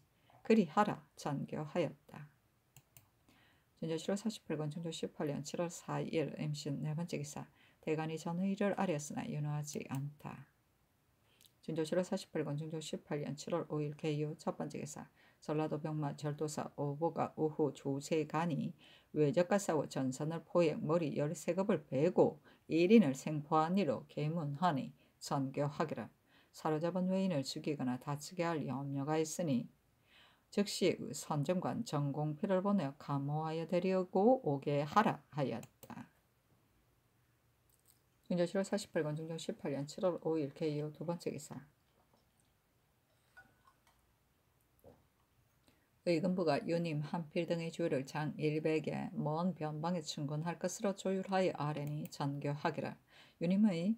그리하라 전교하였다. 전조 7월 48권 중조 18년 7월 4일 MC는 네 번째 기사. 대간이 전의를 아뢰었으나 윤호하지 않다. 전조 7월 48권 중조 18년 7월 5일 개유 첫 번째 기사. 전라도 병마 절도사 오보가 오후 조세간이 외적과 싸워 전선을 포획 머리 13급을 베고 1인을 생포한 이로 계문하니 전교하기를. 사로잡은 외인을 죽이거나 다치게 할 염려가 있으니 즉시 선정관 정공필을 보내어 감호하여 데리고 오게 하라 하였다. 중조 7월 48권 중조 18년 7월 5일 개요 두 번째 기사. 의금부가 유님 한필 등의 주를 장 100에 먼 변방에 충군할 것으로 조율하여 아뢰니 전교하기를. 유님의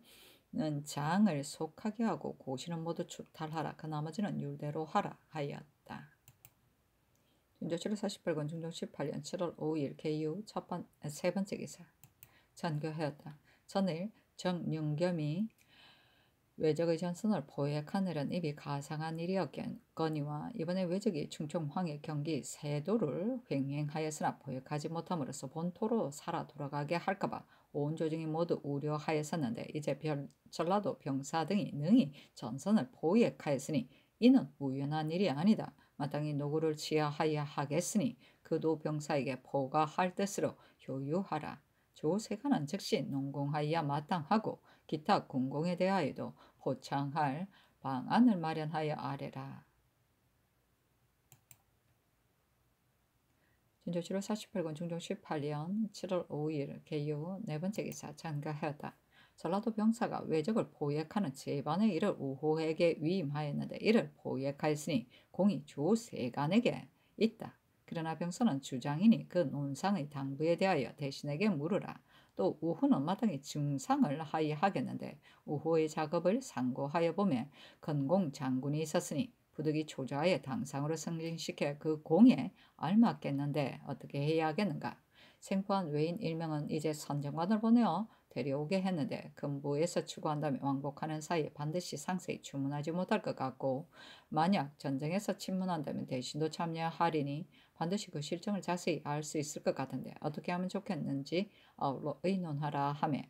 장을 속하게 하고 고시는 모두 추탈하라. 그 나머지는 율대로 하라 하였다. 중조 7월 48권 중조 18년 7월 5일 개유 세 번째 기사. 전교하였다. 전일 정윤겸이 외적의 전선을 포획한 일은 입이 가상한 일이었거니와 이번에 외적이 충청 황해 경기 세도를 횡행하였으나 포획하지 못함으로써 본토로 살아 돌아가게 할까봐 온 조정이 모두 우려하였었는데 이제 전라도 병사 등이 능히 전선을 포획하였으니 이는 우연한 일이 아니다. 마땅히 노구를 취하하여 하겠으니 그도 병사에게 포가할 뜻으로 효유하라. 조세간은 즉시 농공하여야 마땅하고 기타 공공에 대하여도 포창할 방안을 마련하여 아뢰라. 진조 7월 48권 중종 18년 7월 5일 개요 네 번째 기사. 전가하였다. 전라도 병사가 외적을 포획하는 제반의 일을 우호에게 위임하였는데 이를 포획하였으니 공이 조세간에게 있다. 그러나 병사는 주장이니 그 논상의 당부에 대하여 대신에게 물으라. 또 우호는 마땅히 증상을 하여 하겠는데 우호의 작업을 상고하여 보면 건공 장군이 있었으니 부득이 초자의 당상으로 승진시켜 그 공에 알맞겠는데 어떻게 해야 하겠는가. 생포한 외인 1명은 이제 선정관을 보내어 데려오게 했는데 금부에서 추구한다면 왕복하는 사이에 반드시 상세히 주문하지 못할 것 같고 만약 전쟁에서 침문한다면 대신도 참여하리니 반드시 그 실정을 자세히 알 수 있을 것 같은데 어떻게 하면 좋겠는지 아울러 의논하라 하며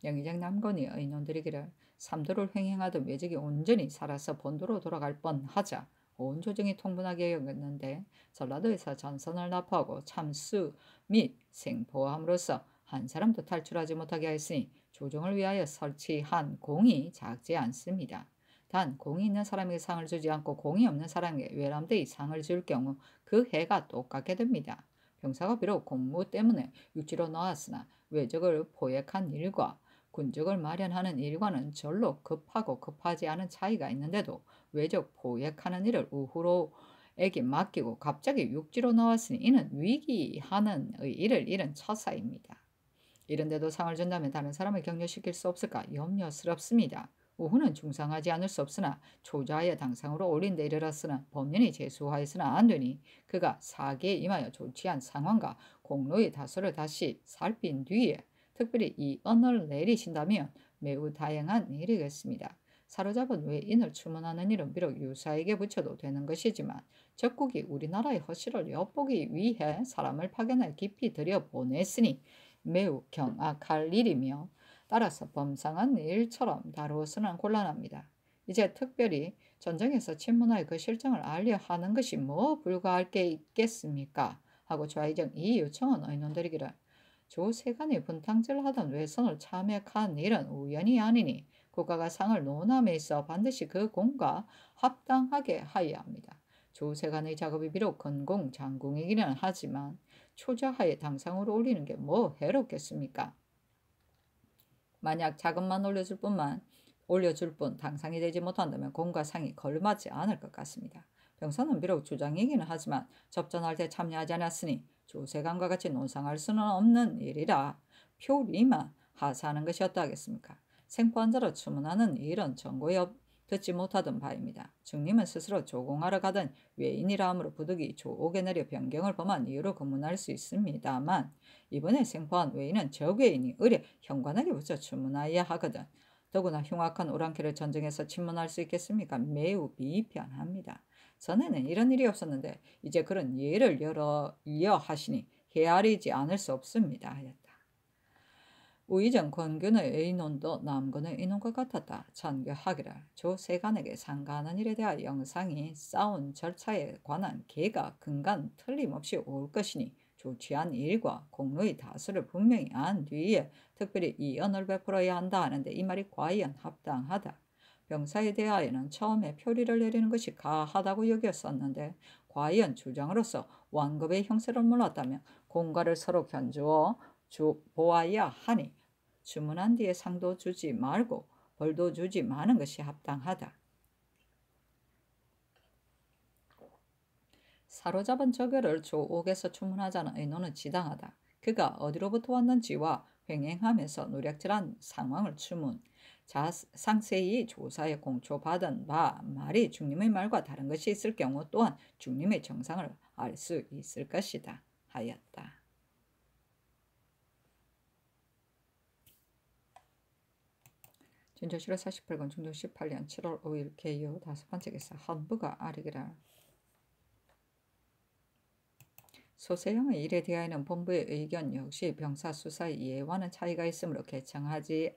영의정 남건이 의논드리기를 삼도를 횡행하던 외적이 온전히 살아서 본도로 돌아갈 뻔하자 온 조정이 통분하게 여겼는데 전라도에서 전선을 납포하고 참수 및 생포함으로써 한 사람도 탈출하지 못하게 하였으니 조정을 위하여 설치한 공이 작지 않습니다. 단 공이 있는 사람에게 상을 주지 않고 공이 없는 사람에게 외람되이 상을 줄 경우 그 해가 똑같게 됩니다. 병사가 비록 공무 때문에 육지로 나왔으나 외적을 포획한 일과 군적을 마련하는 일과는 절로 급하고 급하지 않은 차이가 있는데도 외적 포획하는 일을 우후로에게 맡기고 갑자기 육지로 나왔으니 이는 위기하는 일을 잃은 처사입니다. 이런데도 상을 준다면 다른 사람을 격려시킬 수 없을까 염려스럽습니다. 우후는 중상하지 않을 수 없으나 초자의 당상으로 올린 데 이르렀으나 법년이 제수하였으나 안되니 그가 사기에 임하여 좋지 않은 상황과 공로의 다소를 다시 살핀 뒤에 특별히 이 언을 내리신다면 매우 다양한 일이겠습니다. 사로잡은 외인을 추문하는 일은 비록 유사에게 붙여도 되는 것이지만 적국이 우리나라의 허실을 엿보기 위해 사람을 파견하여 깊이 들여보냈으니 매우 경악할 일이며 따라서 범상한 일처럼 다루어서는 곤란합니다. 이제 특별히 전쟁에서 침문하여 그 실정을 알려 하는 것이 뭐 불가할 게 있겠습니까? 하고 좌의정 이 요청은 의논드리기를 조세간이 분탕질하던 외선을 참여한 일은 우연이 아니니 국가가 상을 논함에 있어 반드시 그 공과 합당하게 하여야 합니다. 조세간의 작업이 비록 건공 장궁이기는 하지만 초자하에 당상으로 올리는 게 뭐 해롭겠습니까? 만약 자금만 올려줄 뿐 당상이 되지 못한다면 공과 상이 걸맞지 않을 것 같습니다. 병사는 비록 주장이기는 하지만 접전할 때 참여하지 않았으니 조세간과 같이 논상할 수는 없는 일이라 표리만 하사하는 것이 어떠하겠습니까? 생포한 자로 추문하는 일은 전고에 듣지 못하던 바입니다. 중림은 스스로 조공하러 가던 외인이라 하므로 부득이 조옥에 내려 변경을 범한 이유로 검문할 수 있습니다만 이번에 생포한 외인은 적외인이 의뢰 현관에게 붙여 추문하여야 하거든 더구나 흉악한 오랑캐를 전쟁에서 침몰할 수 있겠습니까? 매우 미편합니다. 전에는 이런 일이 없었는데 이제 그런 예를 이어하시니 헤아리지 않을 수 없습니다. 하였다. 우이전 권균의 의논도 남군의 의논과 같았다. 전교하기를 조 세간에게 상가하는 일에 대하여 영상이 싸운 절차에 관한 계가 근간 틀림없이 올 것이니 조치한 일과 공로의 다수를 분명히 안 뒤에 특별히 이언을 베풀어야 한다 하는데 이 말이 과연 합당하다. 병사에 대하여는 처음에 표리를 내리는 것이 가하다고 여겼었는데 과연 주장으로서 완급의 형세를 몰랐다면 공과를 서로 견주어 보아야 하니 주문한 뒤에 상도 주지 말고 벌도 주지 마는 것이 합당하다. 사로잡은 저교를 조옥에서 주문하자는 의논은 지당하다. 그가 어디로부터 왔는지와 횡행하면서 노략질한 상황을 상세히 조사에 공초받은 바 말이 중림의 말과 다른 것이 있을 경우 또한 중림의 정상을 알 수 있을 것이다 하였다. 진조 7월 48권 중종 18년 7월 5일 개요 5번째 기사 헌부가 아뢰기를 소세형의 일에 대하여는 본부의 의견 역시 병사 수사의 예와는 차이가 있으므로 개청하지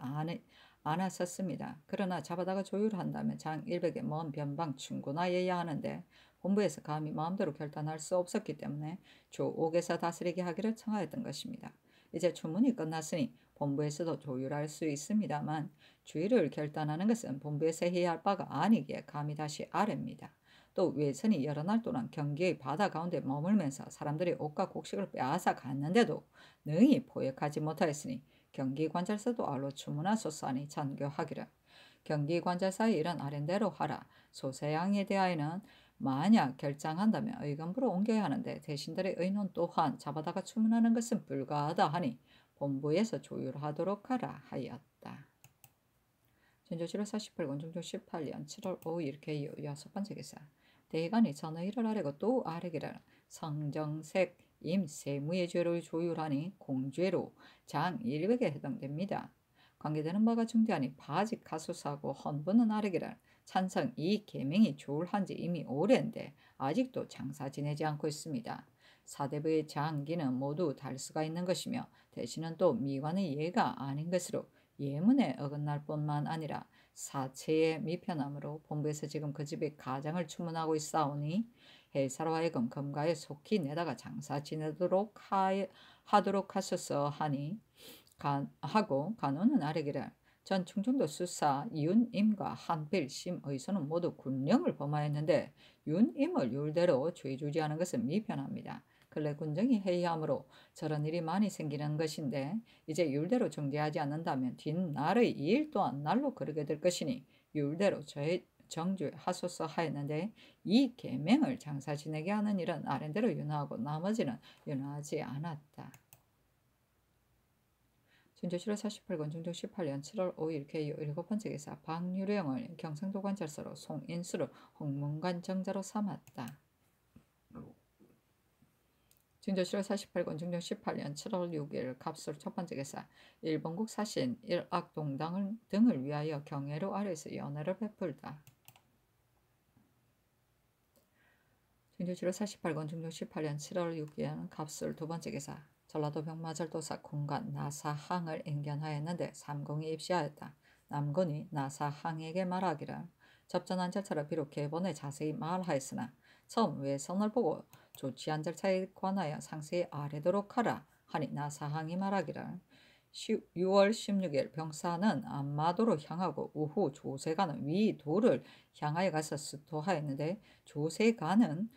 않았었습니다. 그러나 잡아다가 조율한다면 장 100의 먼 변방 충고나여야 하는데 본부에서 감히 마음대로 결단할 수 없었기 때문에 조옥에서 다스리게 하기를 청하였던 것입니다. 이제 추문이 끝났으니 본부에서도 조율할 수 있습니다만 주의를 결단하는 것은 본부에서 해야 할 바가 아니기에 감히 다시 아뢰입니다. 또 외선이 여러 날 동안 경기의 바다 가운데 머물면서 사람들이 옷과 곡식을 빼앗아 갔는데도 능히 포획하지 못하였으니 경기관찰사도 알로 추문하소서하니 전교하기를 경기관찰사의 일은 아랜대로 하라. 소세양에 대하여는 만약 결장한다면 의금부로 옮겨야 하는데 대신들의 의논 또한 잡아다가 추문하는 것은 불가하다 하니 본부에서 조율하도록 하라 하였다. 진조 7월 48권 중종 18년 7월 5일 개요 6번째 기사 대간이 전의를 아뢰고 또 아뢰기를 성정색 임세무의 죄를 조율하니 공죄로 장 100에 해당됩니다. 관계되는 바가 중대하니 바직 가수사고 헌부는 아뢰기를 찬성 이 계명이 조율한지 이미 오래인데 아직도 장사 지내지 않고 있습니다. 사대부의 장기는 모두 달수가 있는 것이며 대신은 또 미관의 예가 아닌 것으로 예문에 어긋날 뿐만 아니라 사체의 미편함으로 본부에서 지금 그 집의 가장을 추문하고 있사오니 해사로 하여금 검가에 속히 내다가 장사 지내도록 하도록 하소서 하니 하고 간호는 아뢰기를 전 충청도 수사 윤임과 한필 심의소는 모두 군령을 범하였는데 윤임을 율대로 죄주지하는 것은 미편합니다. 근래 군정이 해이하므로 저런 일이 많이 생기는 것인데 이제 율대로 정죄하지 않는다면 뒷날의 일 또한 날로 그르게 될 것이니 율대로 정죄하소서 하였는데 이 계명을 장사 지내게 하는 일은 아랜대로 윤하고 나머지는 윤하지 않았다. 진조 7월 48권 중종 18년 7월 5일 개요 7번째 기사 박유령을 경상도 관찰사로 송인수를 홍문관 정자로 삼았다. 진조 7월 48권 중종 18년 7월 6일 갑술 첫번째 기사 일본국 사신 일악동당 등을 위하여 경애로 아래서 연회를 베풀다. 진조 7월 48권 중종 18년 7월 6일 갑술 두번째 기사 전라도 병마절도사 공간 나사항을 인견하였는데 삼공이 입시하였다. 남군이 나사항에게 말하기를 접전한 절차를 비록 개본에 자세히 말하였으나 처음 외선을 보고 조치한 절차에 관하여 상세히 아뢰도록 하라 하니 나사항이 말하기를 6월 16일 병사는 안마도로 향하고 오후 조세가는 위도를 향하여 가서 수토하였는데 조세가는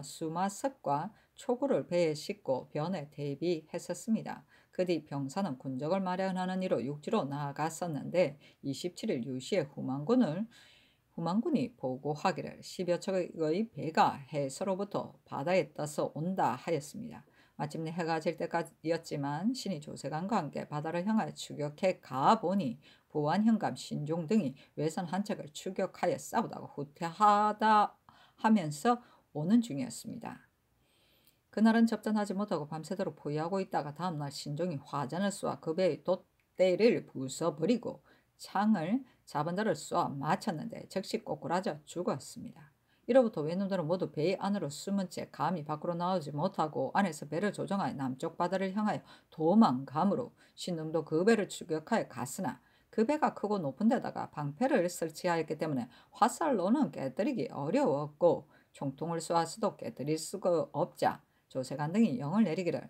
수마석과 초구를 배에 싣고 변에 대비했었습니다. 그 뒤 병사는 군적을 마련하는 이로 육지로 나아갔었는데 27일 유시에 후만군이 보고하기를 10여 척의 배가 해서로부터 바다에 떠서 온다 하였습니다. 마침내 해가 질 때까지였지만 신이 조세관과 함께 바다를 향하여 추격해 가보니 보안현감 신종 등이 외선 한 척을 추격하여 싸우다가 후퇴하다 하면서 오는 중이었습니다. 그날은 접전하지 못하고 밤새도록 포위하고 있다가 다음날 신종이 화전을 쏘아 그 배의 떼를 부숴버리고 창을 잡은 자를 쏘아 맞췄는데 즉시 꼬꾸라져 죽었습니다. 이로부터 외놈들은 모두 배 안으로 숨은 채 감히 밖으로 나오지 못하고 안에서 배를 조정하여 남쪽 바다를 향하여 도망가므로 신놈도 그 배를 추격하여 갔으나 그 배가 크고 높은 데다가 방패를 설치하였기 때문에 화살로는 깨뜨리기 어려웠고 총통을 쏘아서도 깨뜨릴 수가 없자 조세관 등이 영을 내리기를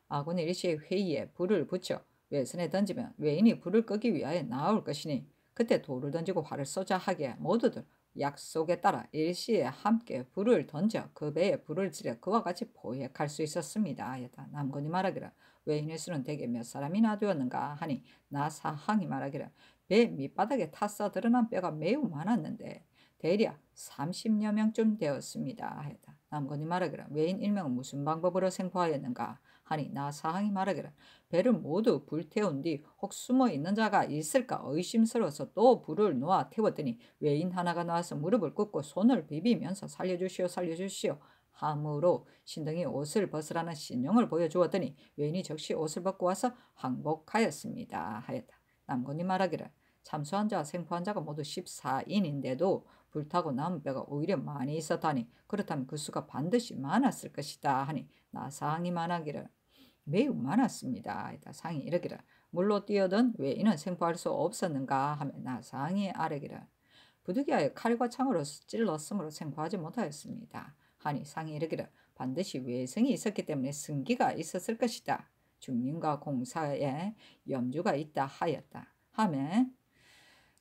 아군이 일시에 회의에 불을 붙여 외선에 던지면 외인이 불을 끄기 위하여 나올 것이니 그때 돌을 던지고 활을 쏘자 하기에 모두들 약속에 따라 일시에 함께 불을 던져 그 배에 불을 지려 그와 같이 포획할 수 있었습니다. 남군이 말하기를 외인의 수는 대개 몇 사람이나 되었는가 하니 나 사항이 말하기를 배 밑바닥에 탔어 드러난 뼈가 매우 많았는데 대략 30여 명쯤 되었습니다. 남군이 말하기를 외인 1명은 무슨 방법으로 생포하였는가 하니 나 사항이 말하기를 배를 모두 불태운 뒤 혹 숨어 있는 자가 있을까 의심스러워서 또 불을 놓아 태웠더니 외인 하나가 나와서 무릎을 꿇고 손을 비비면서 살려주시오 살려주시오 하므로 신등이 옷을 벗으라는 신용을 보여주었더니 외인이 즉시 옷을 벗고 와서 항복하였습니다. 하였다. 남군이 말하기를 참수한 자와 생포한 자가 모두 14인인데도 불타고 남은 뼈가 오히려 많이 있었다니 그렇다면 그 수가 반드시 많았을 것이다 하니 나상이 말하기를 매우 많았습니다. 상이 이르기를 물로 뛰어든 외인은 생포할 수 없었는가 하며 나상이 아뢰기를 부득이하여 칼과 창으로 찔렀으므로 생포하지 못하였습니다. 하니 상이 이르기를 반드시 외성이 있었기 때문에 승기가 있었을 것이다. 중림과 공사에 염주가 있다 하였다. 하며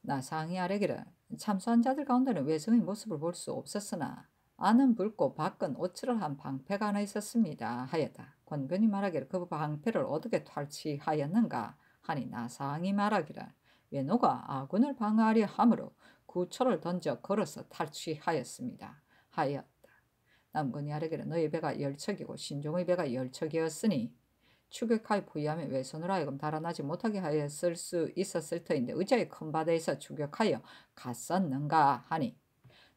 나상이 아뢰기를 참수한 자들 가운데는 외성의 모습을 볼 수 없었으나 안은 붉고 밖은 오칠한 방패가 하나 있었습니다. 하였다. 권근이 말하기를 그 방패를 어떻게 탈취하였는가 하니 나상이 말하기를 외노가 아군을 방어하려 함으로 구초를 던져 걸어서 탈취하였습니다. 하였다. 남군이 아뢰기를 너희 배가 열척이고 신종의 배가 열척이었으니 추격하여 포위하며 외손으로 하여금 달아나지 못하게 하였을 수 있었을 터인데 의자의 큰 바다에서 추격하여 갔었는가 하니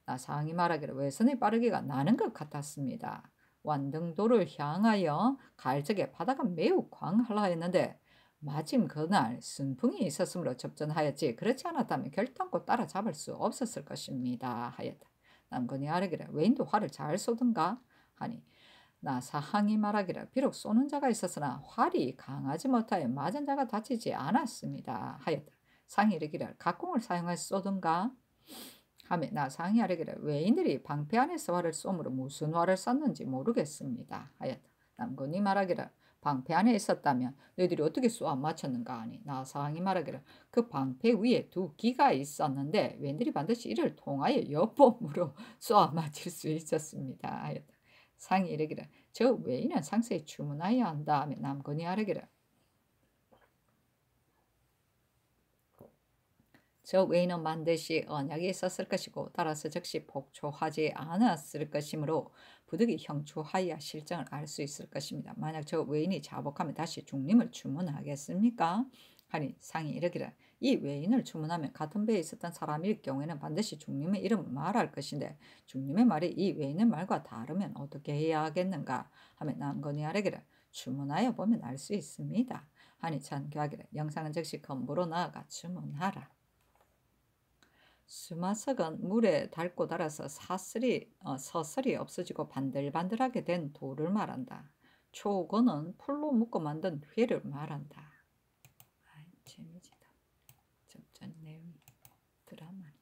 나상이 말하기를 외선의 빠르기가 나는 것 같았습니다. 완등도를 향하여 갈 적에 바다가 매우 광활하였는데 마침 그날 순풍이 있었으므로 접전하였지 그렇지 않았다면 결단코 따라잡을 수 없었을 것입니다. 하였다. 남군이 아뢰기를 외인도 활을 잘 쏘던가 하니 나사항이 말하기를 비록 쏘는 자가 있었으나 활이 강하지 못하여 맞은 자가 다치지 않았습니다. 하였다. 상이 이르기를 각공을 사용해 쏘던가 하며 나상이 아뢰기를 외인들이 방패 안에서 활을 쏘므로 무슨 활을 쐈는지 모르겠습니다. 하였다. 남군이 말하기를 방패 안에 있었다면 너희들이 어떻게 쏘아 맞췄는가 하니 나상이 말하기를 그 방패 위에 두 기가 있었는데 외인들이 반드시 이를 통하여 옆범으로 쏘아 맞힐 수 있었습니다. 하였다. 상이 이르기를 저 외인은 상세히 주문하여야 한다 하며 남군이 아뢰기를 저 외인은 반드시 언약이 있었을 것이고 따라서 즉시 복초하지 않았을 것이므로 부득이 형초하여야 실정을 알 수 있을 것입니다. 만약 저 외인이 자복하면 다시 중림을 주문하겠습니까? 하니 상이 이르기를 이 외인을 주문하면 같은 배에 있었던 사람일 경우에는 반드시 중림의 이름을 말할 것인데 중림의 말이 이 외인의 말과 다르면 어떻게 해야 하겠는가 하며 남건이 아뢰기를 주문하여 보면 알 수 있습니다. 하니 찬교하기를 영상은 즉시 건보로 나아가 주문하라. 수마석은 물에 닳고 닳아서 서슬이 없어지고 반들반들하게 된 돌을 말한다. 초고는 풀로 묶어 만든 회를 말한다. 재미지다. 접전 내용이 드라마니.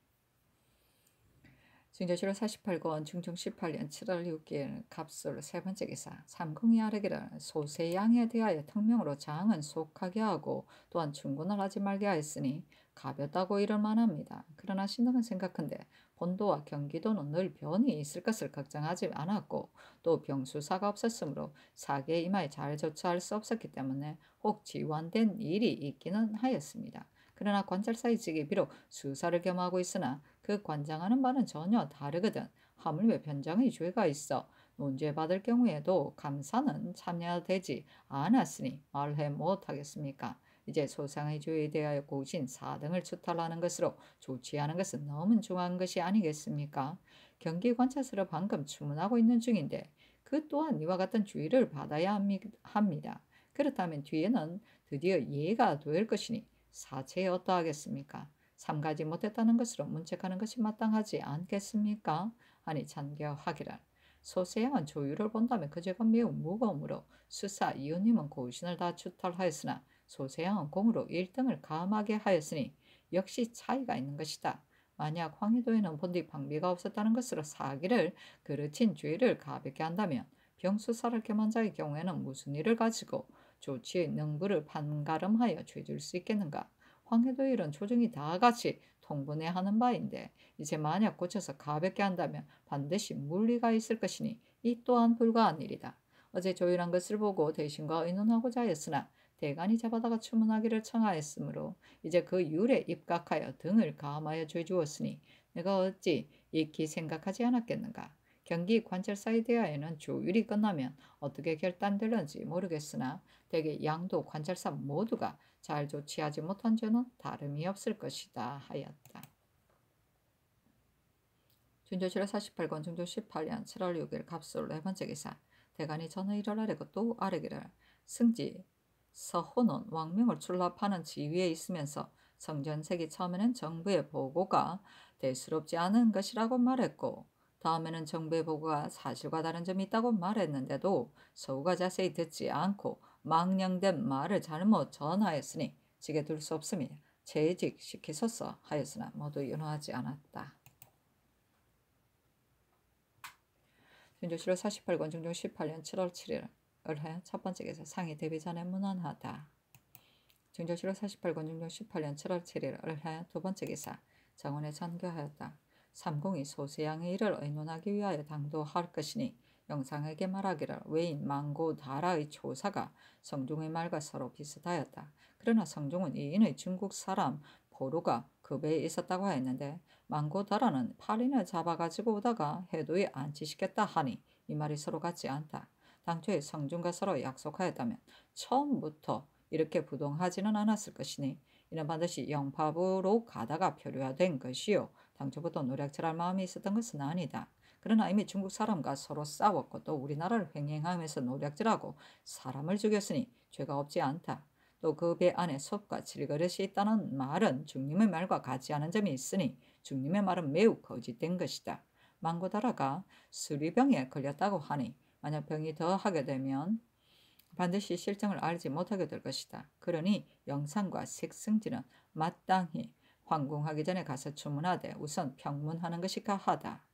중조실로 48권 중종 18년 7월 6일 갑술 세 번째 기사 삼궁이 아뢰기를 소세양에 대하여 특명으로 장은 속하게 하고 또한 충군을 하지 말게 하였으니 가볍다고 이를 만합니다. 그러나 신등은 생각한데 본도와 경기도는 늘 변이 있을 것을 걱정하지 않았고 또 병수사가 없었으므로 사계의 임하에 잘 조처할 수 없었기 때문에 혹 지원된 일이 있기는 하였습니다. 그러나 관찰사의직이 비록 수사를 겸하고 있으나 그 관장하는 바는 전혀 다르거든. 하물며 변장의 죄가 있어 논죄받을 경우에도 감사는 참여되지 않았으니 말해 못하겠습니까? 이제 소상의 죄에 대하여 고신 4등을 추탈하는 것으로 조치하는 것은 너무 중요한 것이 아니겠습니까? 경기관찰사로 방금 주문하고 있는 중인데 그 또한 이와 같은 주의를 받아야 합니다. 그렇다면 뒤에는 드디어 이해가 될 것이니 사체에 어떠하겠습니까? 삼가지 못했다는 것으로 문책하는 것이 마땅하지 않겠습니까? 아니 잔겨하기를. 소세양은 조율을 본다면 그 죄가 매우 무거우므로 수사 이웃님은 고신을 다 추털하였으나 소세양은 공으로 1등을 감하게 하였으니 역시 차이가 있는 것이다. 만약 황해도에는 본디 방비가 없었다는 것으로 사기를 그르친 죄를 가볍게 한다면 병수사를 겸한 자의 경우에는 무슨 일을 가지고 조치의 능부를 판가름하여 죄질 수 있겠는가? 황해도의 일은 조정이 다 같이 통분해야 하는 바인데 이제 만약 고쳐서 가볍게 한다면 반드시 물리가 있을 것이니 이 또한 불가한 일이다. 어제 조율한 것을 보고 대신과 의논하고자 하였으나 대간이 잡아다가 추문하기를 청하였으므로 이제 그 율에 입각하여 등을 감하여 죄주었으니 내가 어찌 익히 생각하지 않았겠는가. 경기 관찰사에 대하여는 조율이 끝나면 어떻게 결단될는지 모르겠으나 대개 양도 관찰사 모두가 잘 조치하지 못한 죄는 다름이 없을 것이다 하였다. 준조실록 48권 중조 18년 7월 6일 갑술 4번째 기사. 대간이 전의 일을 아래고 또 아래기를 승지 서호는 왕명을 출납하는 지위에 있으면서 성전색이 처음에는 정부의 보고가 대수롭지 않은 것이라고 말했고 다음에는 정부의 보고가 사실과 다른 점이 있다고 말했는데도 서우가 자세히 듣지 않고 망령된 말을 잘못 전하였으니 직에 둘 수 없으며 재직시키소서 하였으나 모두 윤호하지 않았다. 준조실록 48권 중종 18년 7월 7일 을해 첫 번째 기사. 상이 데뷔 전에 무난하다. 중조실록 48권 중종 18년 7월 7일 을해 두 번째 기사. 정원에 전교하였다. 삼공이 소세양의 일을 의논하기 위하여 당도할 것이니 영상에게 말하기를 외인 망고다라의 조사가 성종의 말과 서로 비슷하였다. 그러나 성종은 이인의 중국 사람 보루가 그 배에 있었다고 하였는데 망고다라는 팔인을 잡아가지고 오다가 해도에 안치시켰다 하니 이 말이 서로 같지 않다. 당초에 성종과 서로 약속하였다면 처음부터 이렇게 부동하지는 않았을 것이니 이는 반드시 영파부로 가다가 표류화된 것이요 당초부터 노략질할 마음이 있었던 것은 아니다. 그러나 이미 중국 사람과 서로 싸웠고 또 우리나라를 횡행하면서 노략질하고 사람을 죽였으니 죄가 없지 않다. 또 그 배 안에 솥과 질그릇이 있다는 말은 중님의 말과 같지 않은 점이 있으니 중님의 말은 매우 거짓된 것이다. 망고다라가 수리병에 걸렸다고 하니 만약 병이 더하게 되면 반드시 실정을 알지 못하게 될 것이다. 그러니 영상과 색승지는 마땅히 황궁하기 전에 가서 주문하되 우선 평문하는 것이 가하다.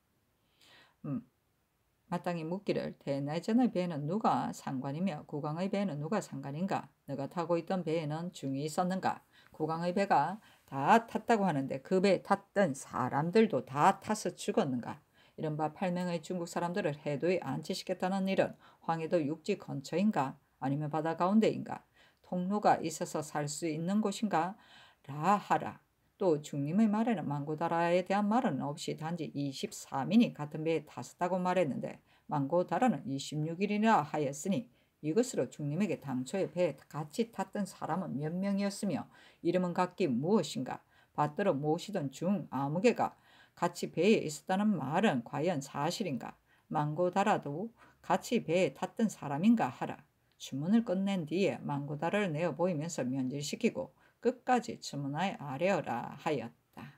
마땅히 묻기를 대내전의 배에는 누가 상관이며 국왕의 배에는 누가 상관인가? 너가 타고 있던 배에는 중이 있었는가? 국왕의 배가 다 탔다고 하는데 그 배에 탔던 사람들도 다 타서 죽었는가? 이른바 8명의 중국 사람들을 해도에 안치시켰다는 일은 황해도 육지 근처인가? 아니면 바다 가운데인가? 통로가 있어서 살 수 있는 곳인가? 라 하라. 또 중님의 말에는 망고다라에 대한 말은 없이 단지 23인이 같은 배에 탔었다고 말했는데 망고다라는 26일이나 하였으니 이것으로 중님에게 당초에 배에 같이 탔던 사람은 몇 명이었으며 이름은 각기 무엇인가? 받들어 모시던 중 아무개가 같이 배에 있었다는 말은 과연 사실인가? 망고다라도 같이 배에 탔던 사람인가 하라. 주문을 끝낸 뒤에 망고다라를 내어 보이면서 면질시키고 끝까지 주문하에 아뢰어라 하였다.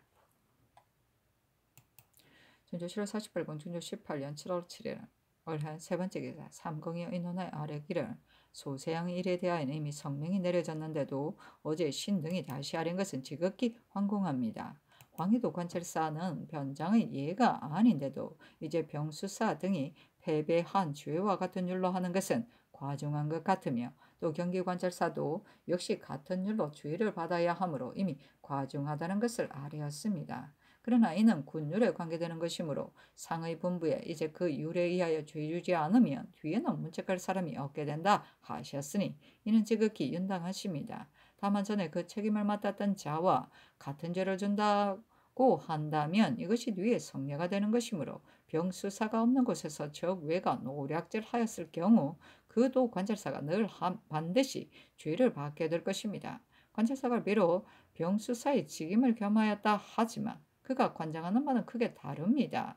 준조실록 48권 중조 18년 7월 7일 올해 세 번째 기사. 삼공이 의논하에 아뢰기를 소세양의 일에 대하여는 이미 성명이 내려졌는데도 어제 신등이 다시 아뢰는 것은 지극히 황공합니다. 황해도 관찰사는 변장의 예가 아닌데도 이제 병수사 등이 패배한 죄와 같은 율로 하는 것은 과중한 것 같으며 또 경기관찰사도 역시 같은 율로 주의를 받아야 하므로 이미 과중하다는 것을 아뢰었습니다. 그러나 이는 군율에 관계되는 것이므로 상의 분부에 이제 그 율에 의하여 죄주지 않으면 뒤에는 문책할 사람이 없게 된다 하셨으니 이는 지극히 윤당하십니다. 다만 전에 그 책임을 맡았던 자와 같은 죄를 준다고 한다면 이것이 뒤에 성례가 되는 것이므로 병수사가 없는 곳에서 적외가 노략질 하였을 경우 그도 관찰사가 늘 반드시 죄를 받게 될 것입니다. 관찰사가 비록 병수사의 직임을 겸하였다 하지만 그가 관장하는 바는 크게 다릅니다.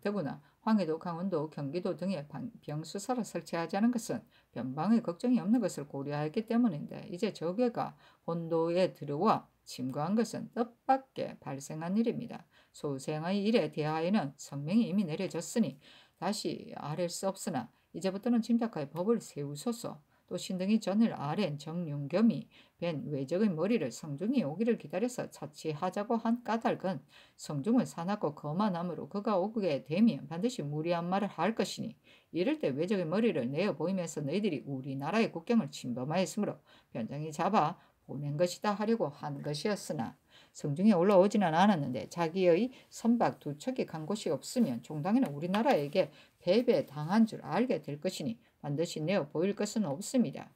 더구나 황해도, 강원도, 경기도 등에 병수사를 설치하자는 것은 변방의 걱정이 없는 것을 고려하였기 때문인데 이제 적외가 본도에 들어와 침공한 것은 뜻밖의 발생한 일입니다. 소생의 일에 대하여는 성명이 이미 내려졌으니 다시 아랠 수 없으나 이제부터는 짐작하여 법을 세우소서. 또 신등이 전일 아랜 정윤겸이 벤 외적의 머리를 성중이 오기를 기다려서 처치하자고 한 까닭은 성중을 사납고 거만함으로 그가 오게 되면 반드시 무리한 말을 할 것이니 이럴 때 외적의 머리를 내어 보이면서 너희들이 우리나라의 국경을 침범하였으므로 변장이 잡아 보낸 것이다 하려고 한 것이었으나 성중에 올라오지는 않았는데 자기의 선박 두 척이 간 곳이 없으면 종당에는 우리나라에게 패배당한 줄 알게 될 것이니 반드시 내어 보일 것은 없습니다.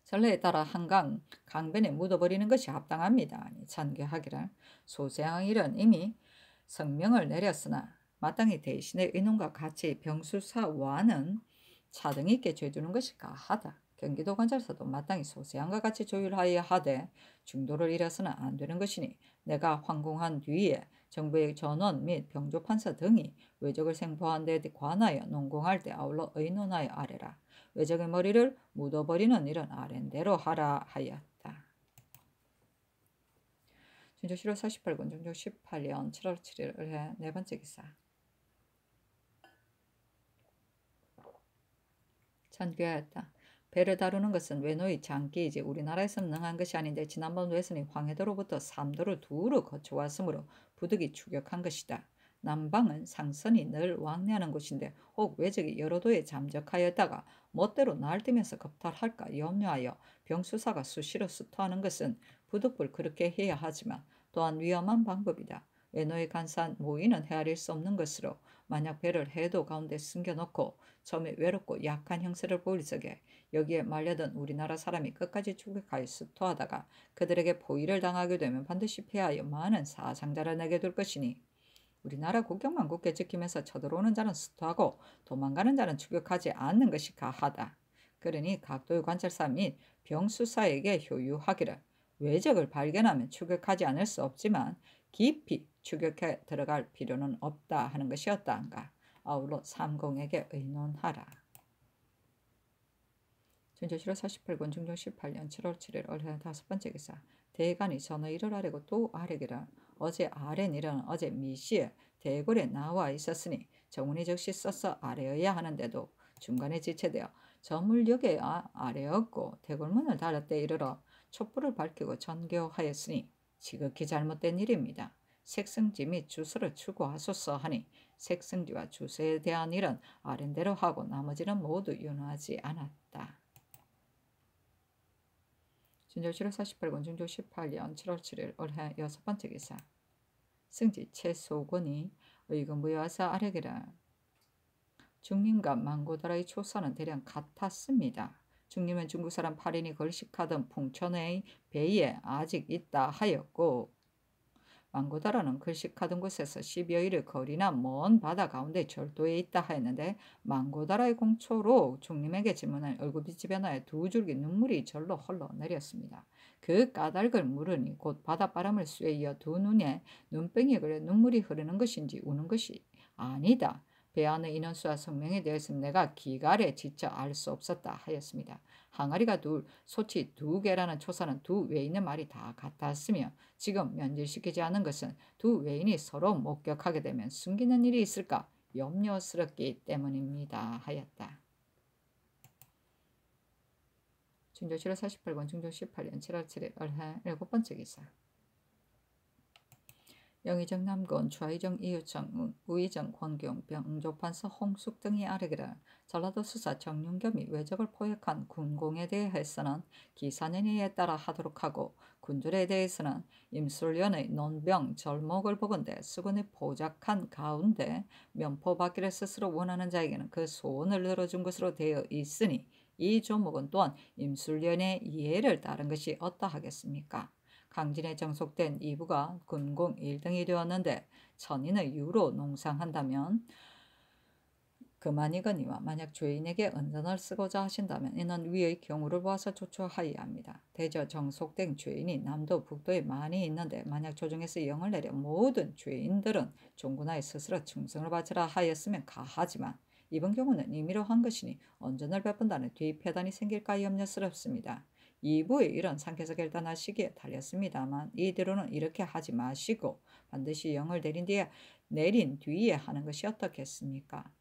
전례에 따라 한강 강변에 묻어버리는 것이 합당합니다. 찬교하기를 소생일은 이미 성명을 내렸으나 마땅히 대신에 의논과 같이 병수사와는 차등 있게 죄주는 것이 가하다. 경기도 관찰사도 마땅히 소세항과 같이 조율하여야 하되 중도를 잃어서는 안 되는 것이니 내가 황공한 뒤에 정부의 전원 및 병조판사 등이 외적을 생포한 데 관하여 논공할 때 아울러 의논하여 아래라. 외적의 머리를 묻어버리는 일은 아랜대로 하라 하였다. 준조 7월 48군 중조 18년 7월 7일 을해 네 번째 기사. 찬교하였다. 배를 다루는 것은 외노의 장기이지 우리나라에서는 능한 것이 아닌데 지난번 외선이 황해도로부터 삼도를 두루 거쳐왔으므로 부득이 추격한 것이다. 남방은 상선이 늘 왕래하는 곳인데 혹 외적이 여러 도에 잠적하였다가 멋대로 날뛰면서 겁탈할까 염려하여 병수사가 수시로 수토하는 것은 부득불 그렇게 해야 하지만 또한 위험한 방법이다. 외노의 간사한 모의는 헤아릴 수 없는 것으로 만약 배를 해도 가운데 숨겨놓고 처음에 외롭고 약한 형세를 보일 적에 여기에 말려든 우리나라 사람이 끝까지 추격하여 수토하다가 그들에게 포위를 당하게 되면 반드시 패하여 많은 사상자를 내게 될 것이니 우리나라 국경만 굳게 지키면서 쳐들어오는 자는 수토하고 도망가는 자는 추격하지 않는 것이 가하다. 그러니 각도의 관찰사 및 병수사에게 효유하기를 외적을 발견하면 추격하지 않을 수 없지만 깊이 추격해 들어갈 필요는 없다 하는 것이었다한가. 아울러 삼공에게 의논하라. 준조 7월 48군 중종 18년 7월 7일 을해 다섯 번째 기사. 대간이 전의를 아래고 또 아래기를 어제 아랜 일은 어제 미시에 대궐에 나와 있었으니 정운이 즉시 써서 아래어야 하는데도 중간에 지체되어 저물역에 아래었고 대궐문을 닫을 때 이르러 촛불을 밝히고 전교하였으니 지극히 잘못된 일입니다. 색승지 및 주소를 추구하소서 하니 색승지와 주소에 대한 일은 아랜대로 하고 나머지는 모두 윤하지 않았다. 준조 7월 48군 중조 18년 7월 7일 올해 여섯 번째 기사. 승지 최소곤이 의금부여와서 아래기를 중림과 망고다라의 초사는 대략 같았습니다. 중림은 중국 사람 8인이 걸식하던 풍천의 배에 아직 있다 하였고 망고다라는 걸식하던 곳에서 10여일의 거리나 먼 바다 가운데 절도에 있다 하였는데 망고다라의 공초로 중림에게 질문한 얼굴빛이 변하여 두 줄기 눈물이 절로 흘러내렸습니다. 그 까닭을 물으니 곧 바닷바람을 쐬이어 두 눈에 눈병이 그려 눈물이 흐르는 것인지 우는 것이 아니다. 배 안의 인원수와 성명에 대해서는 내가 기갈에 지쳐 알 수 없었다 하였습니다. 항아리가 둘, 소치 두 개라는 초사는 두 외인의 말이 다 같았으며 지금 면질시키지 않은 것은 두 외인이 서로 목격하게 되면 숨기는 일이 있을까 염려스럽기 때문입니다 하였다. 준조 7월 48권 중조 18년 7월 7일 을해 일곱 번째 기사. 영의정 남건, 좌의정 이유청, 우의정 권경, 병조판서 홍숙 등이 아래기를 전라도 수사 정윤겸이 외적을 포획한 군공에 대해서는 기사년에 따라 하도록 하고 군졸에 대해서는 임술련의 논병 절목을 보건대 수군이 포작한 가운데 면포받기를 스스로 원하는 자에게는 그 소원을 들어준 것으로 되어 있으니 이 조목은 또한 임술련의 이해를 따른 것이 어떠하겠습니까? 강진에 정속된 이부가 군공 1등이 되었는데 천인의 유로 농상한다면 그만이거니와 만약 죄인에게 은전을 쓰고자 하신다면 이는 위의 경우를 보아서 조처하여야 합니다. 대저 정속된 죄인이 남도 북도에 많이 있는데 만약 조정에서 영을 내려 모든 죄인들은 종군하에 스스로 충성을 바치라 하였으면 가하지만 이번 경우는 임의로 한 것이니 언전을 베푼다는 뒤패단이 생길까 염려스럽습니다. 2부의 이런 상태에서 결단하시기에 달렸습니다만 이대로는 이렇게 하지 마시고 반드시 영을 내린 뒤에 하는 것이 어떻겠습니까?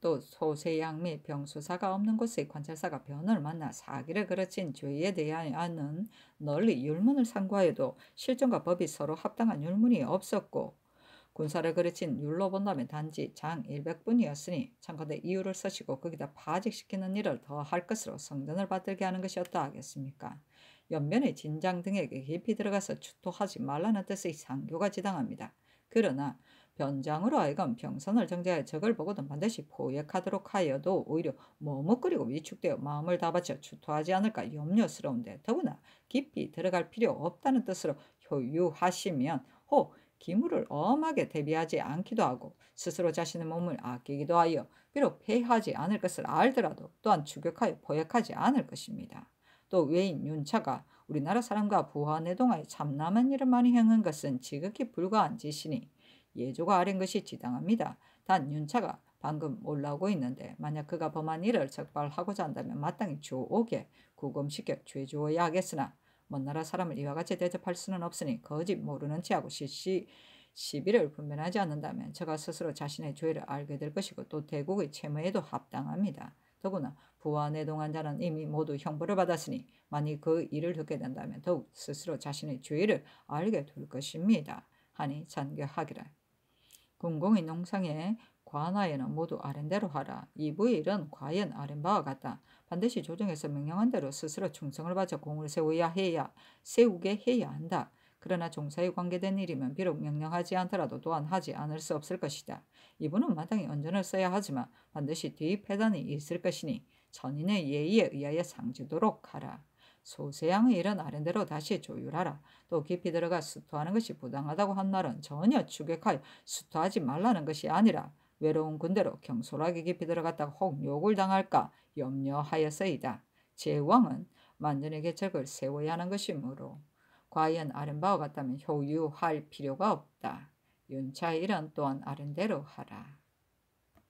또 소세양 및 병수사가 없는 곳의 관찰사가 변을 만나 사기를 그르친 죄에 대하여는 널리 율문을 상고하여도 실정과 법이 서로 합당한 율문이 없었고 군사를 그르친 율로 본다면 단지 장 100분이었으니 참건대 이유를 쓰시고 거기다 파직시키는 일을 더 할 것으로 성전을 받들게 하는 것이 어떠하겠습니까? 연변의 진장 등에게 깊이 들어가서 추토하지 말라는 뜻의 상교가 지당합니다. 그러나 변장으로 하여금 병선을 정제하여 적을 보고든 반드시 포획하도록 하여도 오히려 머뭇거리고 위축되어 마음을 다 바쳐 추토하지 않을까 염려스러운데 더구나 깊이 들어갈 필요 없다는 뜻으로 효유하시면 기물을 엄하게 대비하지 않기도 하고 스스로 자신의 몸을 아끼기도 하여 비록 패하지 않을 것을 알더라도 또한 추격하여 포획하지 않을 것입니다. 또 외인 윤차가 우리나라 사람과 부하내동하여 참남한 일을 많이 행한 것은 지극히 불가한 짓이니 예조가 아랜 것이 지당합니다. 단 윤차가 방금 올라오고 있는데 만약 그가 범한 일을 적발하고자 한다면 마땅히 주옥에 구금시켜 죄주어야 하겠으나 먼 나라 사람을 이와 같이 대접할 수는 없으니 거짓 모르는 체하고 시비를 분별하지 않는다면 저가 스스로 자신의 죄를 알게 될 것이고 또 대국의 채무에도 합당합니다. 더구나 부하내동한 자는 이미 모두 형벌을 받았으니 만일 그 일을 듣게 된다면 더욱 스스로 자신의 죄를 알게 될 것입니다. 하니 잔교하기를. 군공의 농상에 관하에는 모두 아랜대로 하라. 이부의 일은 과연 아랜 바와 같다. 반드시 조정에서 명령한 대로 스스로 충성을 바쳐 공을 세우게 해야 한다. 그러나 종사에 관계된 일이면 비록 명령하지 않더라도 또한 하지 않을 수 없을 것이다. 이분은 마땅히 언전을 써야 하지만 반드시 뒤패단이 있을 것이니 천인의 예의에 의하여 상주도록 하라. 소세양의 일은 아랜대로 다시 조율하라. 또 깊이 들어가 수토하는 것이 부당하다고 한 말은 전혀 추격하여 수토하지 말라는 것이 아니라 외로운 군대로 경솔하게 깊이 들어갔다가 혹 욕을 당할까 염려하여서이다. 제왕은 만전의 계책을 세워야 하는 것이므로 과연 아랜바와 같다면 효유할 필요가 없다. 윤차의 일은 또한 아랜대로 하라.